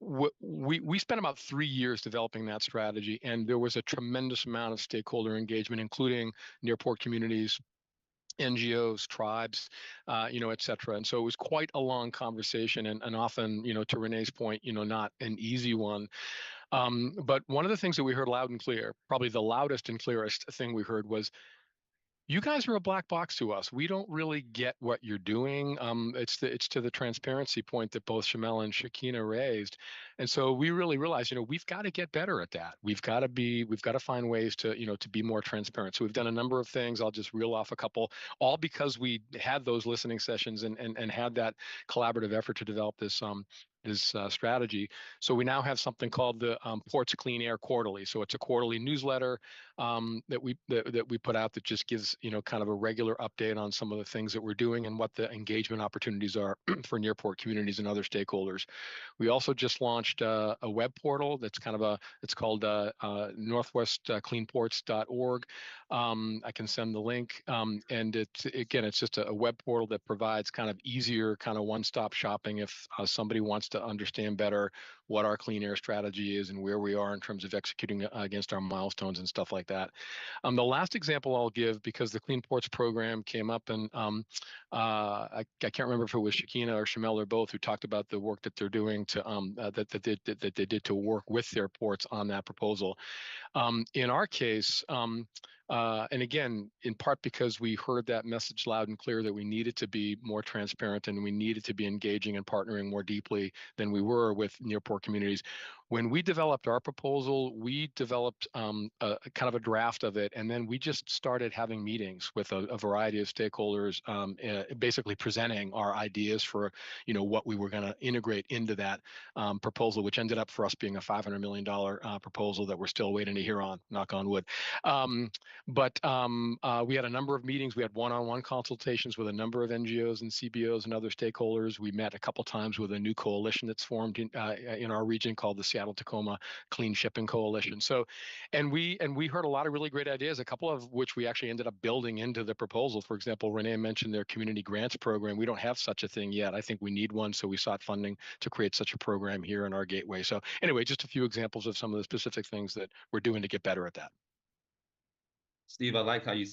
We spent about 3 years developing that strategy, and there was a tremendous amount of stakeholder engagement, including near-port communities, NGOs, tribes, et cetera. And so it was quite a long conversation, and often, to Renee's point, not an easy one. But one of the things that we heard loud and clear, probably the loudest and clearest thing we heard, was, you guys are a black box to us. We don't really get what you're doing. It's to the transparency point that both Shamel and Shakina raised. And so we really realized, we've got to get better at that. We've got to find ways to be more transparent. So we've done a number of things. I'll just reel off a couple, all because we had those listening sessions and had that collaborative effort to develop this strategy. So we now have something called the Ports Clean Air Quarterly. So it's a quarterly newsletter that we put out that just gives kind of a regular update on some of the things that we're doing and what the engagement opportunities are for near-port communities and other stakeholders. We also just launched a web portal that's it's called northwestcleanports.org. I can send the link, and it's just a web portal that provides kind of easier, kind of one-stop shopping if somebody wants to understand better what our clean air strategy is and where we are in terms of executing against our milestones and stuff like that. The last example I'll give, because the Clean Ports program came up, and I can't remember if it was Shakina or Shamel or both who talked about the work that they're doing to that they did to work with their ports on that proposal. In our case, and again, in part because we heard that message loud and clear that we needed to be more transparent and we needed to be engaging and partnering more deeply than we were with near-port communities. When we developed our proposal, we developed a kind of a draft of it, and then we just started having meetings with a variety of stakeholders, basically presenting our ideas for what we were going to integrate into that proposal, which ended up for us being a $500 million proposal that we're still waiting to hear on, knock on wood. But we had a number of meetings. We had one-on-one consultations with a number of NGOs and CBOs and other stakeholders. We met a couple times with a new coalition that's formed in our region called the Seattle-Tacoma Clean Shipping Coalition. So, and we heard a lot of really great ideas, a couple of which we actually ended up building into the proposal. For example, Renee mentioned their community grants program. We don't have such a thing yet. I think we need one, so we sought funding to create such a program here in our gateway. So anyway, just a few examples of some of the specific things that we're doing to get better at that. Steve, I like how you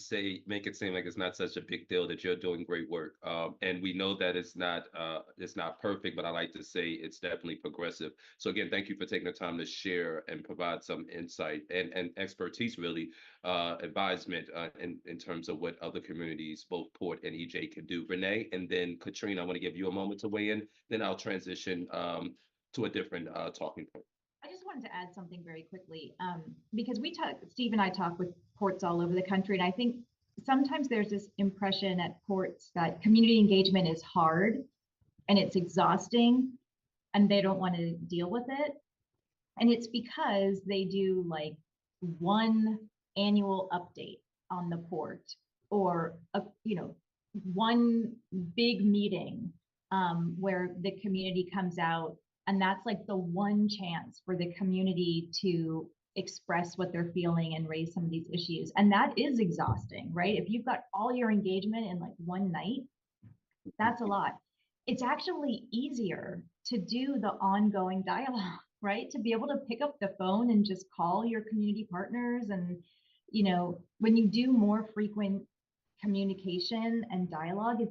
make it seem like it's not such a big deal, that you're doing great work. And we know that it's not perfect, but I like to say it's definitely progressive. So again, thank you for taking the time to share and provide some insight and expertise, really, advisement in terms of what other communities, both Port and EJ, can do. Renee, and then Katrina, I want to give you a moment to weigh in. Then I'll transition to a different talking point. I just wanted to add something very quickly, because Steve and I talk with ports all over the country, and I think sometimes there's this impression at ports that community engagement is hard and it's exhausting and they don't want to deal with it. And it's because they do like one annual update on the port, or one big meeting where the community comes out. And that's like the one chance for the community to express what they're feeling and raise some of these issues. And that is exhausting, right? If you've got all your engagement in like one night, that's a lot. It's actually easier to do the ongoing dialogue, right? To be able to pick up the phone and just call your community partners. And, when you do more frequent communication and dialogue,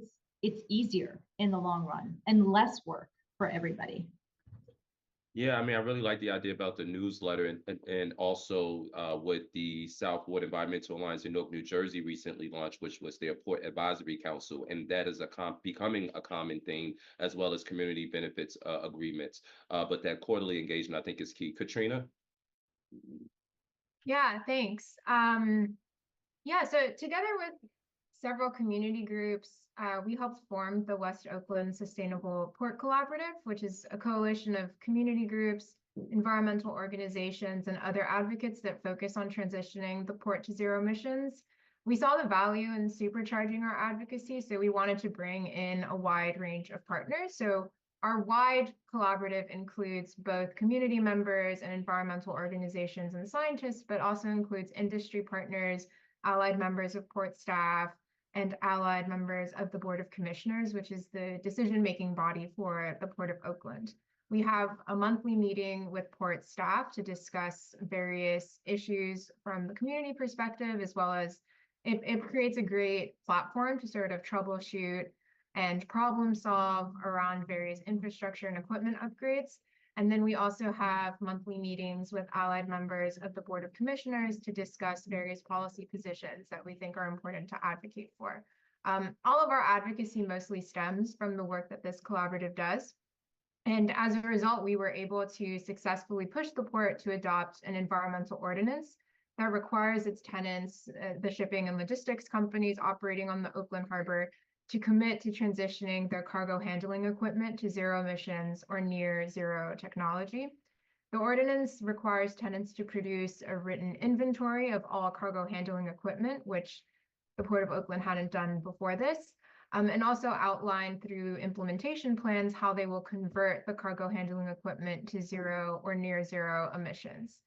it's easier in the long run and less work for everybody. Yeah, I mean, I really like the idea about the newsletter and also what the Southward Environmental Alliance in Newark, New Jersey recently launched, which was their Port Advisory Council. And that is becoming a common theme, as well as community benefits agreements. But that quarterly engagement, I think, is key. Katrina? Yeah, thanks. So together with several community groups, we helped form the West Oakland Sustainable Port Collaborative, which is a coalition of community groups, environmental organizations, and other advocates that focus on transitioning the port to zero emissions. We saw the value in supercharging our advocacy, so we wanted to bring in a wide range of partners. So our wide collaborative includes both community members and environmental organizations and scientists, but also includes industry partners, allied members of port staff, and allied members of the Board of Commissioners, which is the decision-making body for the Port of Oakland. We have a monthly meeting with port staff to discuss various issues from the community perspective, as well as it creates a great platform to sort of troubleshoot and problem solve around various infrastructure and equipment upgrades. And then we also have monthly meetings with allied members of the Board of Commissioners to discuss various policy positions that we think are important to advocate for. All of our advocacy mostly stems from the work that this collaborative does. And as a result, we were able to successfully push the port to adopt an environmental ordinance that requires its tenants, the shipping and logistics companies operating on the Oakland Harbor, to commit to transitioning their cargo handling equipment to zero emissions or near zero technology. The ordinance requires tenants to produce a written inventory of all cargo handling equipment, which the Port of Oakland hadn't done before this, and also outline through implementation plans how they will convert the cargo handling equipment to zero or near zero emissions.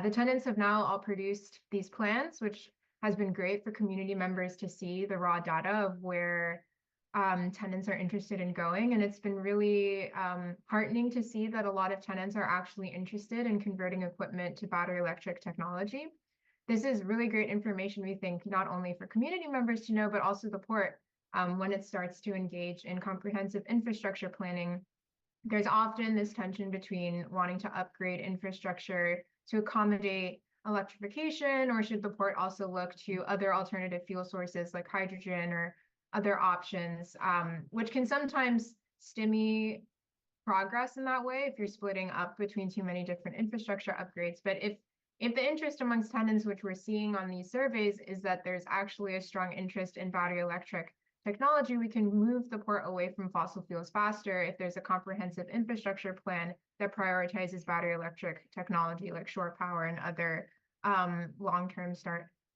The tenants have now all produced these plans, which has been great for community members to see the raw data of where tenants are interested in going. And it's been really heartening to see that a lot of tenants are actually interested in converting equipment to battery electric technology. This is really great information, we think, not only for community members to know, but also the port when it starts to engage in comprehensive infrastructure planning. There's often this tension between wanting to upgrade infrastructure to accommodate electrification, or should the port also look to other alternative fuel sources like hydrogen or other options, which can sometimes stymie progress in that way if you're splitting up between too many different infrastructure upgrades. But if the interest amongst tenants, which we're seeing on these surveys, is that there's actually a strong interest in battery electric technology, we can move the port away from fossil fuels faster if there's a comprehensive infrastructure plan that prioritizes battery electric technology like shore power and other long-term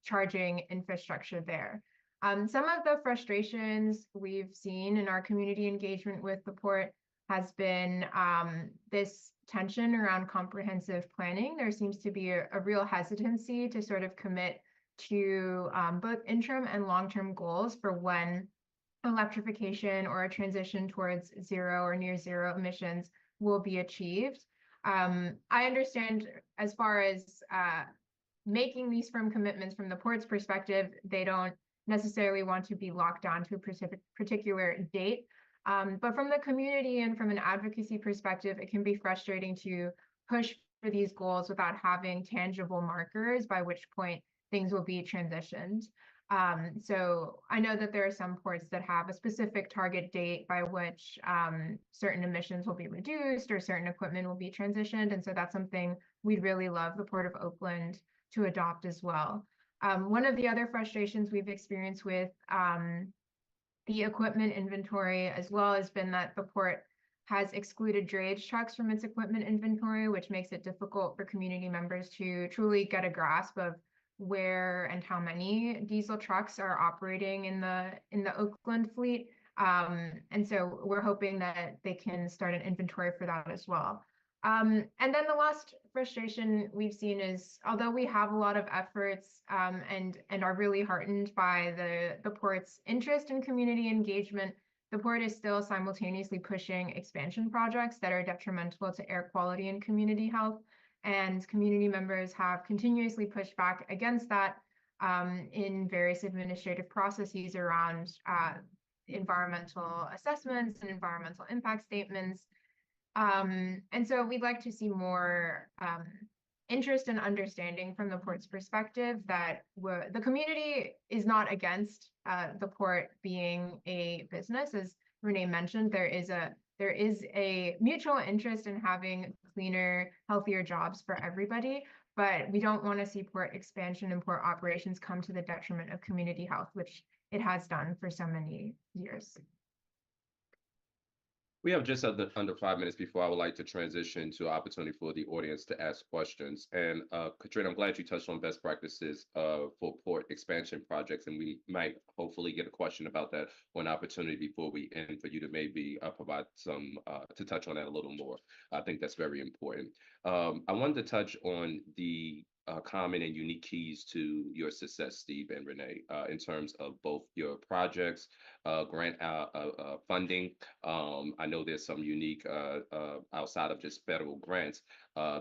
charging infrastructure there. Some of the frustrations we've seen in our community engagement with the port has been this tension around comprehensive planning. There seems to be a real hesitancy to sort of commit to both interim and long-term goals for when electrification or a transition towards zero or near zero emissions will be achieved. I understand as far as making these firm commitments from the port's perspective, they don't necessarily want to be locked down to a particular date. But from the community and from an advocacy perspective, it can be frustrating to push for these goals without having tangible markers by which point things will be transitioned. So I know that there are some ports that have a specific target date by which certain emissions will be reduced or certain equipment will be transitioned. And so that's something we'd really love the Port of Oakland to adopt as well. One of the other frustrations we've experienced with the equipment inventory as well has been that the port has excluded drayage trucks from its equipment inventory, which makes it difficult for community members to truly get a grasp of where and how many diesel trucks are operating in the Oakland fleet. And so we're hoping that they can start an inventory for that as well. And then the last frustration we've seen is, although we have a lot of efforts and are really heartened by the port's interest in community engagement, the port is still simultaneously pushing expansion projects that are detrimental to air quality and community health. And community members have continuously pushed back against that in various administrative processes around environmental assessments and environmental impact statements. And so we'd like to see more interest and understanding from the port's perspective that the community is not against the port being a business. As Renee mentioned, there is a mutual interest in having cleaner, healthier jobs for everybody, but we don't want to see port expansion and port operations come to the detriment of community health, which it has done for so many years. We have just under 5 minutes before I would like to transition to opportunity for the audience to ask questions. And Katrina, I'm glad you touched on best practices for port expansion projects, and we might hopefully get a question about that or an opportunity before we end for you to maybe provide some to touch on that a little more. I think that's very important. I wanted to touch on the common and unique keys to your success, Steve and Renee, in terms of both your projects, grant funding. I know there's some unique, outside of just federal grants,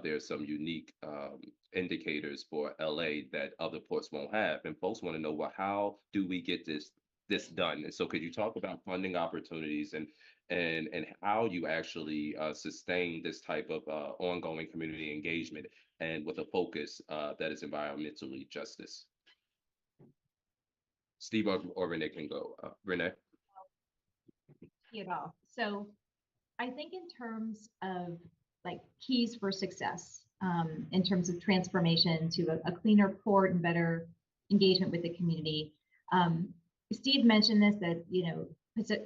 there's some unique indicators for LA that other ports won't have. And folks want to know, well, how do we get this done? And so could you talk about funding opportunities and how you actually sustain this type of ongoing community engagement and with a focus that is environmentally justice? Steve or Renee can go. Renee? It all. So I think in terms of like keys for success, in terms of transformation to a cleaner port and better engagement with the community. Steve mentioned this, that, you know,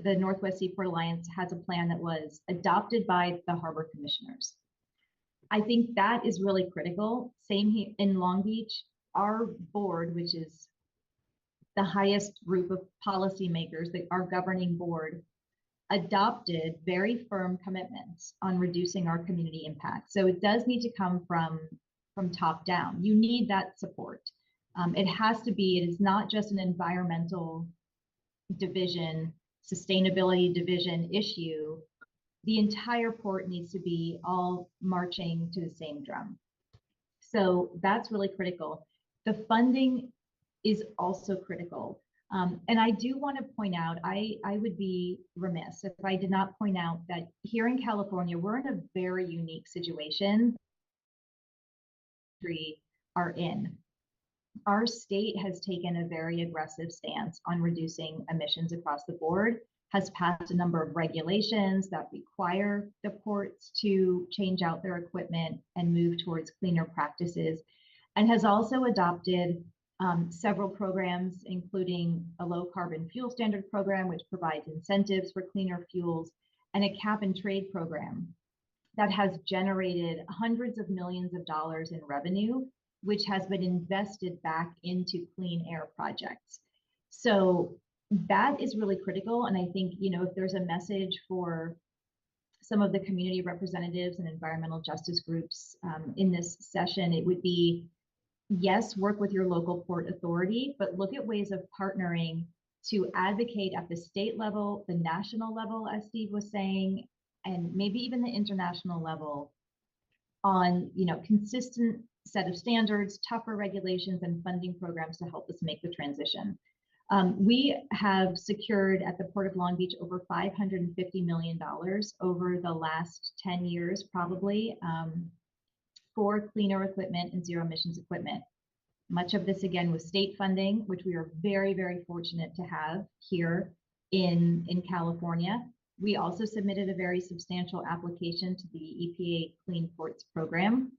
the Northwest Seaport Alliance has a plan that was adopted by the harbor commissioners. I think that is really critical. Same here in Long Beach, our board, which is the highest group of policymakers, our governing board, adopted very firm commitments on reducing our community impact. So it does need to come from top down. You need that support. It has to be, it is not just an environmental division, sustainability division issue. The entire port needs to be all marching to the same drum. So that's really critical. The funding is also critical. And I do want to point out, I would be remiss if I did not point out that here in California, we're in a very unique situation we are in. Our state has taken a very aggressive stance on reducing emissions across the board, has passed a number of regulations that require the ports to change out their equipment and move towards cleaner practices, and has also adopted several programs, including a low carbon fuel standard program, which provides incentives for cleaner fuels, and a cap and trade program that has generated hundreds of millions of dollars in revenue, which has been invested back into clean air projects. So that is really critical. And I think, you know, if there's a message for some of the community representatives and environmental justice groups in this session, it would be, yes, work with your local port authority, but look at ways of partnering to advocate at the state level, the national level, as Steve was saying, and maybe even the international level on, you know, consistent set of standards, tougher regulations, and funding programs to help us make the transition. We have secured at the Port of Long Beach over $550 million over the last 10 years, probably, for cleaner equipment and zero emissions equipment. Much of this, again, was state funding, which we are very, very fortunate to have here in California. We also submitted a very substantial application to the EPA Clean Ports Program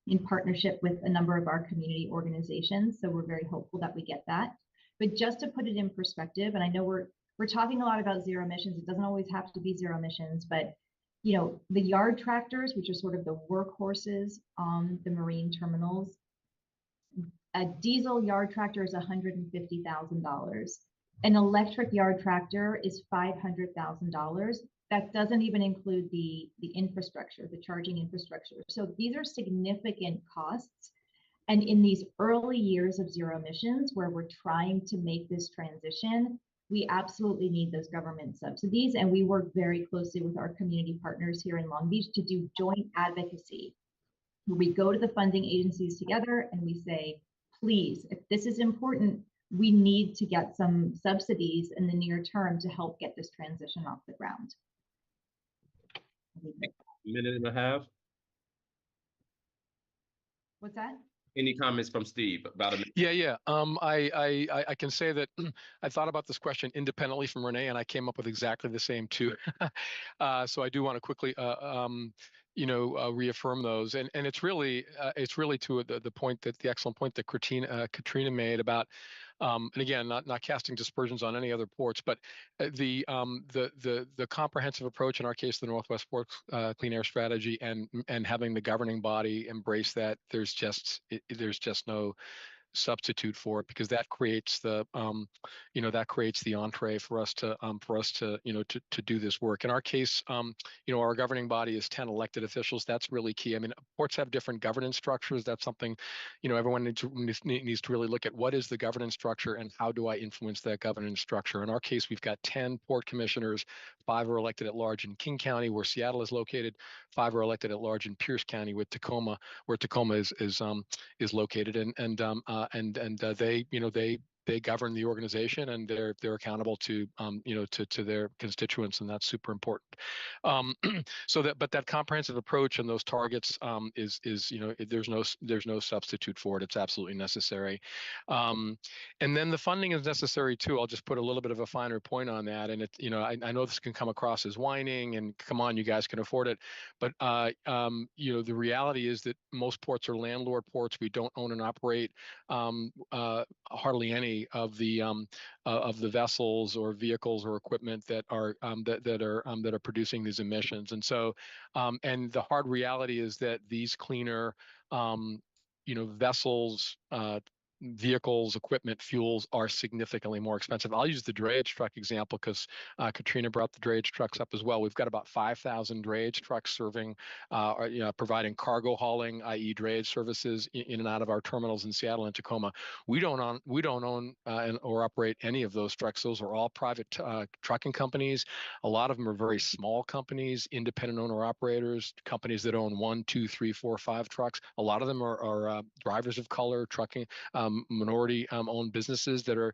in partnership with a number of our community organizations. So we're very hopeful that we get that. But just to put it in perspective, and I know we're talking a lot about zero emissions, it doesn't always have to be zero emissions, but you know, the yard tractors, which are sort of the workhorses on the marine terminals, a diesel yard tractor is $150,000. An electric yard tractor is $500,000. That doesn't even include the infrastructure, the charging infrastructure. So these are significant costs. And in these early years of zero emissions, where we're trying to make this transition, we absolutely need those government subsidies. And we work very closely with our community partners here in Long Beach to do joint advocacy, where we go to the funding agencies together and we say, please, if this is important, we need to get some subsidies in the near term to help get this transition off the ground. Minute and a half. What's that? Any comments from Steve about a minute? Yeah. I can say that I thought about this question independently from Renee, and I came up with exactly the same too. So I do want to quickly, reaffirm those. And it's really to the point that the excellent point that Katrina made about. And again, not casting dispersions on any other ports, but the comprehensive approach, in our case, the Northwest Ports Clean Air Strategy, and having the governing body embrace that, there's just no substitute for it, because that creates the entree for us to do this work. In our case, our governing body is 10 elected officials. That's really key. I mean, ports have different governance structures. That's something everyone needs to really look at. What is the governance structure, and how do I influence that governance structure? In our case, we've got 10 port commissioners. 5 are elected at large in King County, where Seattle is located. 5 are elected at large in Pierce County, where Tacoma is located, and they govern the organization, and they're accountable to their constituents, and that's super important. But that comprehensive approach and those targets is there's no substitute for it. It's absolutely necessary. And then the funding is necessary too. I'll just put a little bit of a finer point on that. And I know this can come across as whining and come on, you guys can afford it, but the reality is that most ports are landlord ports. We don't own and operate hardly any of the vessels or vehicles or equipment that are producing these emissions. And so and the hard reality is that these cleaner vessels, vehicles, equipment, fuels are significantly more expensive. I'll use the drayage truck example because Katrina brought the drayage trucks up as well. We've got about 5,000 drayage trucks serving, providing cargo hauling, i.e. drayage services in and out of our terminals in Seattle and Tacoma. We don't own or operate any of those trucks. Those are all private trucking companies. A lot of them are very small companies, independent owner operators, companies that own 1, 2, 3, 4, 5 trucks. A lot of them are drivers of color, trucking, minority owned businesses that are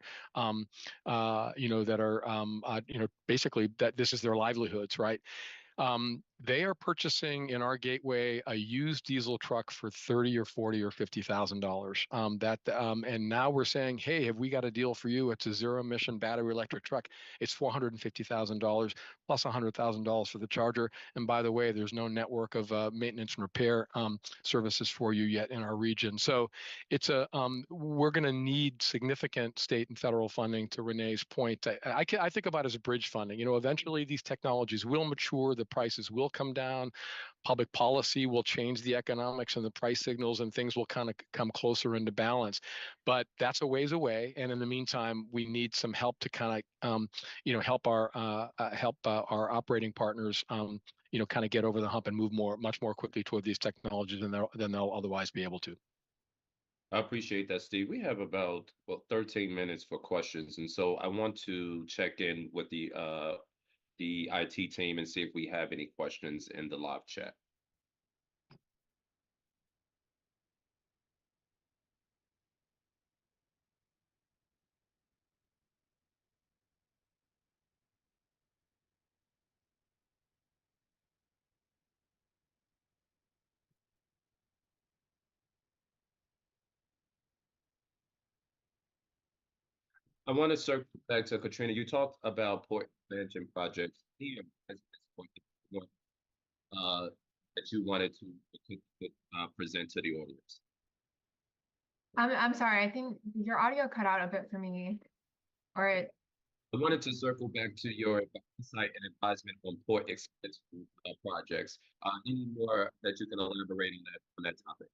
basically that this is their livelihoods, right? They are purchasing in our gateway a used diesel truck for $30,000 or $40,000 or $50,000. And now we're saying, hey, have we got a deal for you? It's a zero emission battery electric truck. It's $450,000 plus $100,000 for the charger. And by the way, there's no network of maintenance and repair services for you yet in our region. So it's we're going to need significant state and federal funding. To Renee's point, I think about it as a bridge funding. Eventually these technologies will mature, the prices will come down, public policy will change the economics and the price signals, and things will kind of come closer into balance. But that's a ways away, and in the meantime, we need some help to kind of help our operating partners kind of get over the hump and move much more quickly toward these technologies than they'll otherwise be able to. I appreciate that, Steve. We have about 13 minutes for questions, and so I want to check in with the IT team and see if we have any questions in the live chat. I want to circle back to Katrina. You talked about port expansion projects here as point that you wanted to present to the audience. I'm sorry. I think your audio cut out a bit for me. Or I wanted to circle back to your insight and advisement on port expansion projects. Any more that you can elaborate on that topic?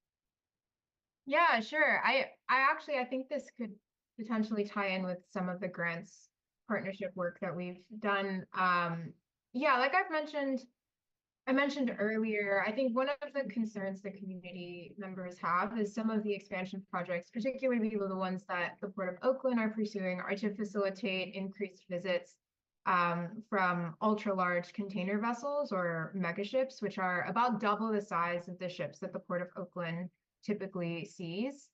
Yeah, sure. I think this could potentially tie in with some of the grants partnership work that we've done. Like I mentioned earlier, I think one of the concerns the community members have is some of the expansion projects, particularly the ones that the Port of Oakland are pursuing, are to facilitate increased visits from ultra-large container vessels or megaships, which are about double the size of the ships that the Port of Oakland typically sees.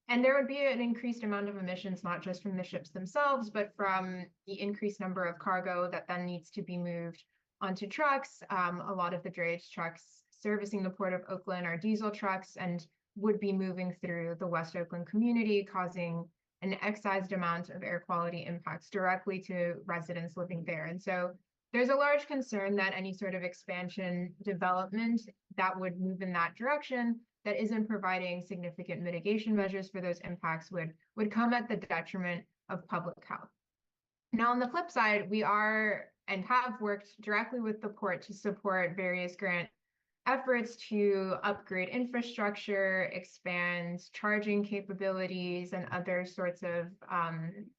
And there would be an increased amount of emissions, not just from the ships themselves, but from the increased number of cargo that then needs to be moved onto trucks. A lot of the drayage trucks servicing the Port of Oakland are diesel trucks and would be moving through the West Oakland community, causing an excised amount of air quality impacts directly to residents living there. And so there's a large concern that any sort of expansion development that would move in that direction that isn't providing significant mitigation measures for those impacts would come at the detriment of public health. Now, on the flip side, we are and have worked directly with the port to support various grant efforts to upgrade infrastructure, expand charging capabilities, and other sorts of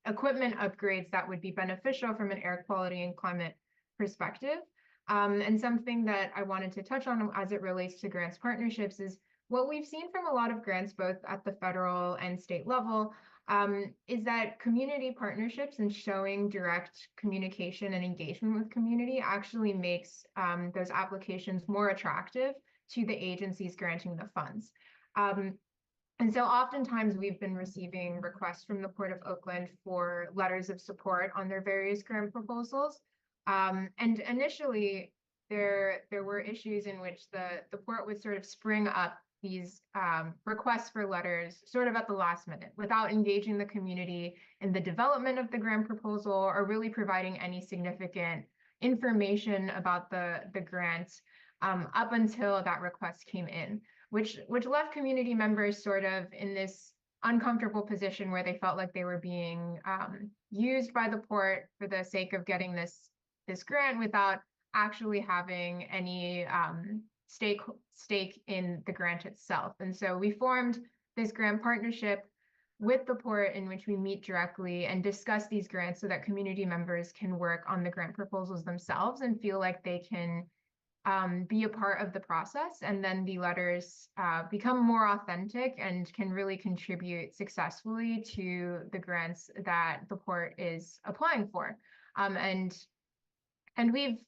equipment upgrades that would be beneficial from an air quality and climate perspective. And something that I wanted to touch on as it relates to grants partnerships is what we've seen from a lot of grants, both at the federal and state level, is that community partnerships and showing direct communication and engagement with community actually makes those applications more attractive to the agencies granting the funds. And so oftentimes we've been receiving requests from the Port of Oakland for letters of support on their various grant proposals. And initially, there were issues in which the port would sort of spring up these requests for letters sort of at the last minute without engaging the community in the development of the grant proposal or really providing any significant information about the grant up until that request came in, which left community members sort of in this uncomfortable position where they felt like they were being used by the port for the sake of getting this grant without actually having any stake in the grant itself. And so we formed this grant partnership with the port in which we meet directly and discuss these grants so that community members can work on the grant proposals themselves and feel like they can be a part of the process. And then the letters become more authentic and can really contribute successfully to the grants that the port is applying for. And we've,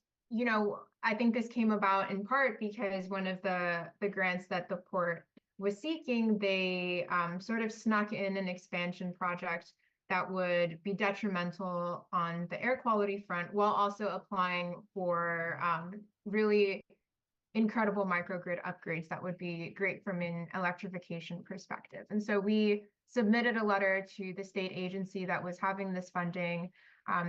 I think this came about in part because one of the grants that the port was seeking, they sort of snuck in an expansion project that would be detrimental on the air quality front while also applying for really incredible microgrid upgrades that would be great from an electrification perspective. And so we submitted a letter to the state agency that was having this funding,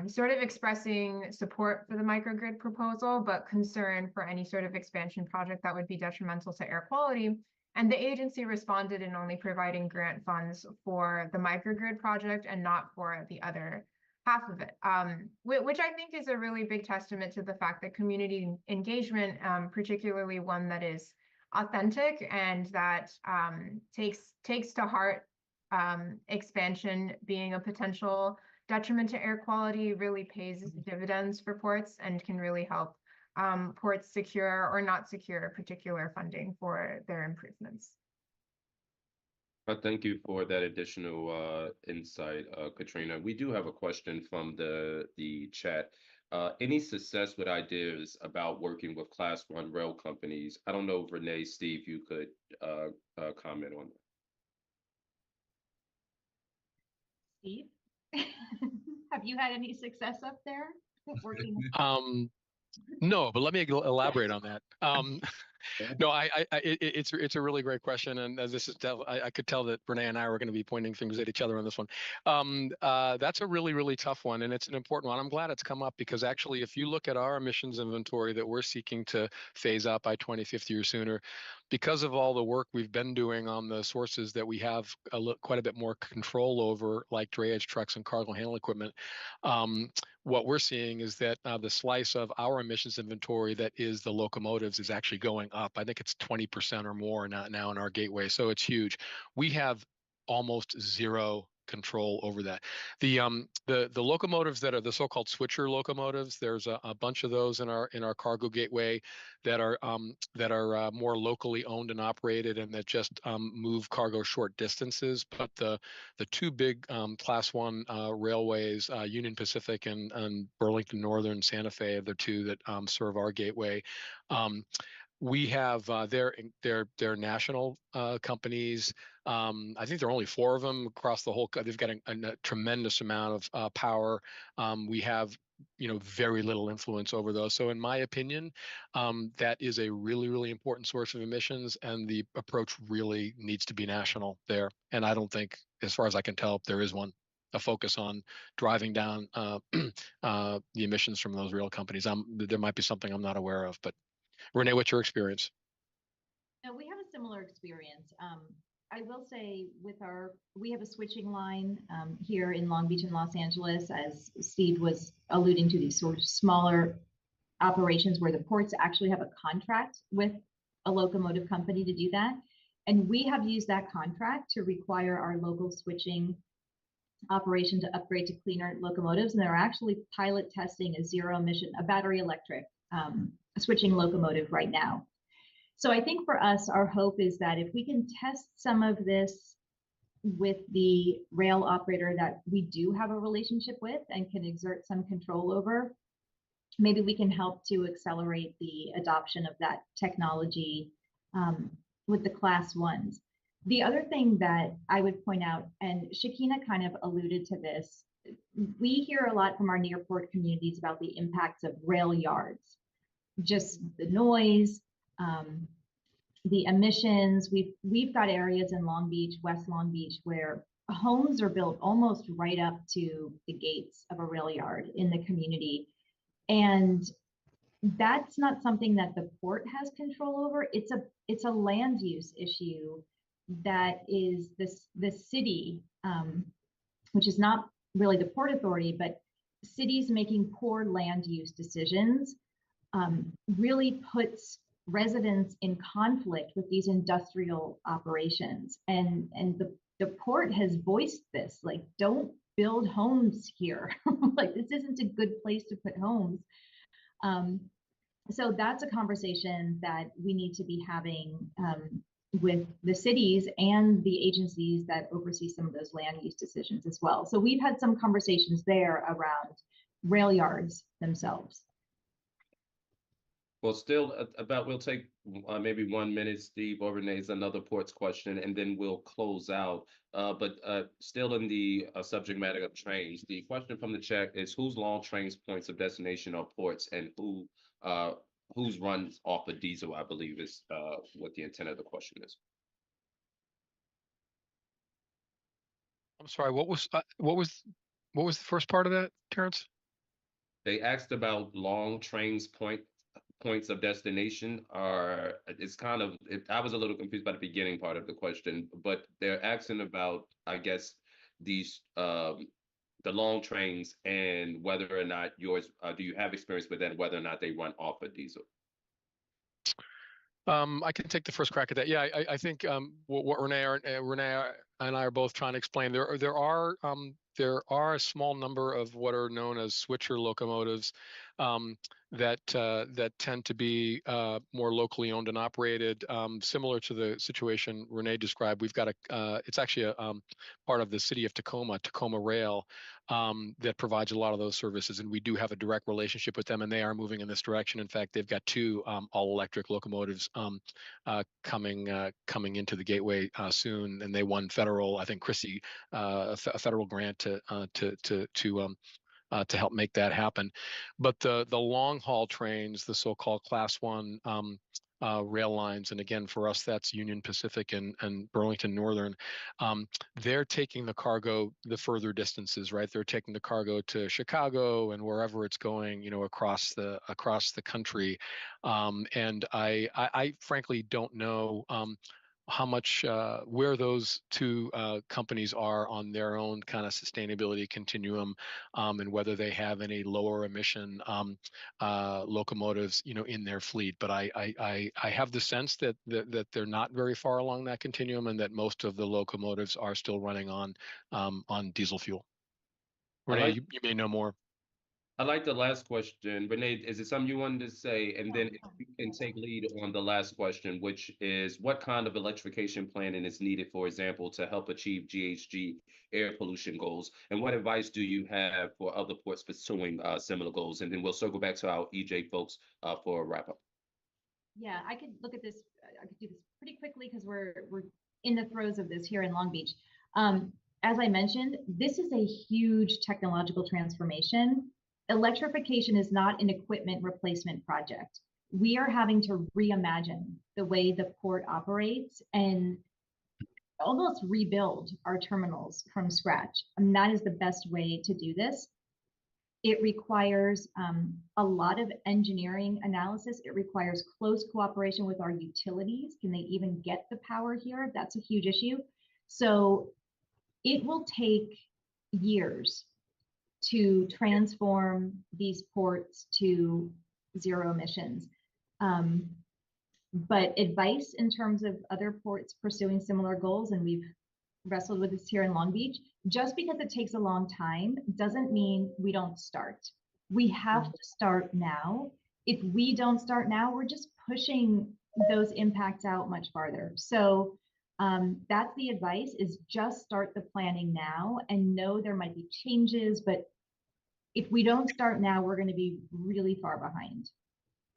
sort of expressing support for the microgrid proposal, but concern for any sort of expansion project that would be detrimental to air quality. And the agency responded in only providing grant funds for the microgrid project and not for the other half of it, which I think is a really big testament to the fact that community engagement, particularly one that is authentic and that takes to heart expansion being a potential detriment to air quality, really pays dividends for ports and can really help ports secure or not secure particular funding for their improvements. Thank you for that additional insight, Katrina. We do have a question from the chat. Any success with ideas about working with Class 1 rail companies? I don't know, Renee, Steve, you could comment on that. Steve, have you had any success up there working? No, but let me elaborate on that. No, it's a really great question, and as this is, I could tell that Renee and I were going to be pointing fingers at each other on this one. That's a really, really tough one, and it's an important one. I'm glad it's come up because actually, if you look at our emissions inventory that we're seeking to phase out by 2050 or sooner, because of all the work we've been doing on the sources that we have quite a bit more control over, like drayage trucks and cargo handling equipment, what we're seeing is that the slice of our emissions inventory that is the locomotives is actually going up. I think it's 20% or more now in our gateway, so it's huge. We have almost zero control over that. The locomotives that are the so-called switcher locomotives, there's a bunch of those in our cargo gateway that are more locally owned and operated and that just move cargo short distances. But the two big Class 1 railways, Union Pacific and Burlington Northern Santa Fe, are the two that serve our gateway. We have they're national companies. I think there are only 4 of them across the whole. They've got a tremendous amount of power. We have very little influence over those. So in my opinion, that is a really, really important source of emissions, and the approach really needs to be national there. And I don't think, as far as I can tell, there is one. a focus on driving down the emissions from those rail companies. There might be something I'm not aware of, but Renee, what's your experience? No, we have a similar experience. I will say we have a switching line here in Long Beach and Los Angeles, as Steve was alluding to, these sort of smaller operations where the ports actually have a contract with a locomotive company to do that. And we have used that contract to require our local switching operation to upgrade to cleaner locomotives. And they're actually pilot testing a battery electric switching locomotive right now. So I think for us, our hope is that if we can test some of this with the rail operator that we do have a relationship with and can exert some control over, maybe we can help to accelerate the adoption of that technology with the class ones. The other thing that I would point out, and Shakina kind of alluded to this, we hear a lot from our near-port communities about the impacts of rail yards, just the noise, the emissions. We've got areas in Long Beach, West Long Beach, where homes are built almost right up to the gates of a rail yard in the community. And that's not something that the port has control over. It's a land use issue that is the city, which is not really the Port Authority, but cities making poor land use decisions really puts residents in conflict with these industrial operations. And the port has voiced this, like, don't build homes here. Like, this isn't a good place to put homes. So that's a conversation that we need to be having with the cities and the agencies that oversee some of those land use decisions as well. So we've had some conversations there around rail yards themselves. Well, still we'll take maybe 1 minute, Steve, or Renee's another ports question, and then we'll close out. But still in the subject matter of trains, the question from the chat is whose long trains points of destination are ports, and whose runs off of diesel, I believe is what the intent of the question is. I'm sorry, what was the first part of that, Terrence? They asked about long trains points of destination. I was a little confused by the beginning part of the question, but they're asking about, I guess, these the long trains and whether or not yours, do you have experience with that, whether or not they run off of diesel? I can take the first crack at that. Yeah, I think what Renee and I are both trying to explain, there are a small number of what are known as switcher locomotives that tend to be more locally owned and operated, similar to the situation Renee described. We've got it's actually a part of the city of Tacoma Rail, that provides a lot of those services, and we do have a direct relationship with them, and they are moving in this direction. In fact, they've got 2 all-electric locomotives coming into the gateway soon, and they won federal, I think, Chrissy, a federal grant to help make that happen. But the long haul trains, the so-called class 1 rail lines, and again, for us, that's Union Pacific and Burlington Northern, they're taking the cargo the further distances, right? They're taking the cargo to Chicago and wherever it's going, across the country. And I frankly don't know how much where those 2 companies are on their own kind of sustainability continuum, and whether they have any lower emission locomotives, in their fleet. But I have the sense that they're not very far along that continuum, and that most of the locomotives are still running on diesel fuel. Renee, you may know more. I like the last question. Renee, is it something you wanted to say? And then if you can take lead on the last question, which is what kind of electrification planning is needed, for example, to help achieve GHG air pollution goals? And what advice do you have for other ports pursuing similar goals? And then we'll circle back to our EJ folks for a wrap up. Yeah, I could look at this. I could do this pretty quickly because we're in the throes of this here in Long Beach. As I mentioned, this is a huge technological transformation. Electrification is not an equipment replacement project. We are having to reimagine the way the port operates, and almost rebuild our terminals from scratch. And that is the best way to do this. It requires a lot of engineering analysis. It requires close cooperation with our utilities. Can they even get the power here? That's a huge issue. So it will take years to transform these ports to zero emissions. But advice in terms of other ports pursuing similar goals, and we've wrestled with this here in Long Beach, just because it takes a long time doesn't mean we don't start. We have to start now. If we don't start now, we're just pushing those impacts out much farther. So that's the advice, is just start the planning now and know there might be changes, but if we don't start now, we're going to be really far behind.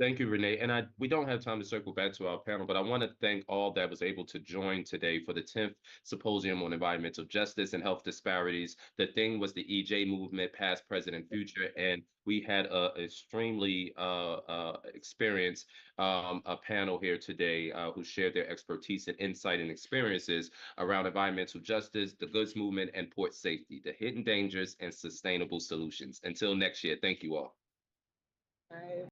Thank you, Renee. And we don't have time to circle back to our panel, but I want to thank all that was able to join today for the 10th Symposium on Environmental Justice and Health Disparities. The thing was the EJ movement, past, present, and future. And we had a extremely experienced a panel here today who shared their expertise and insight and experiences around environmental justice, the goods movement, and port safety, the hidden dangers and sustainable solutions. Until next year, thank you all. Bye.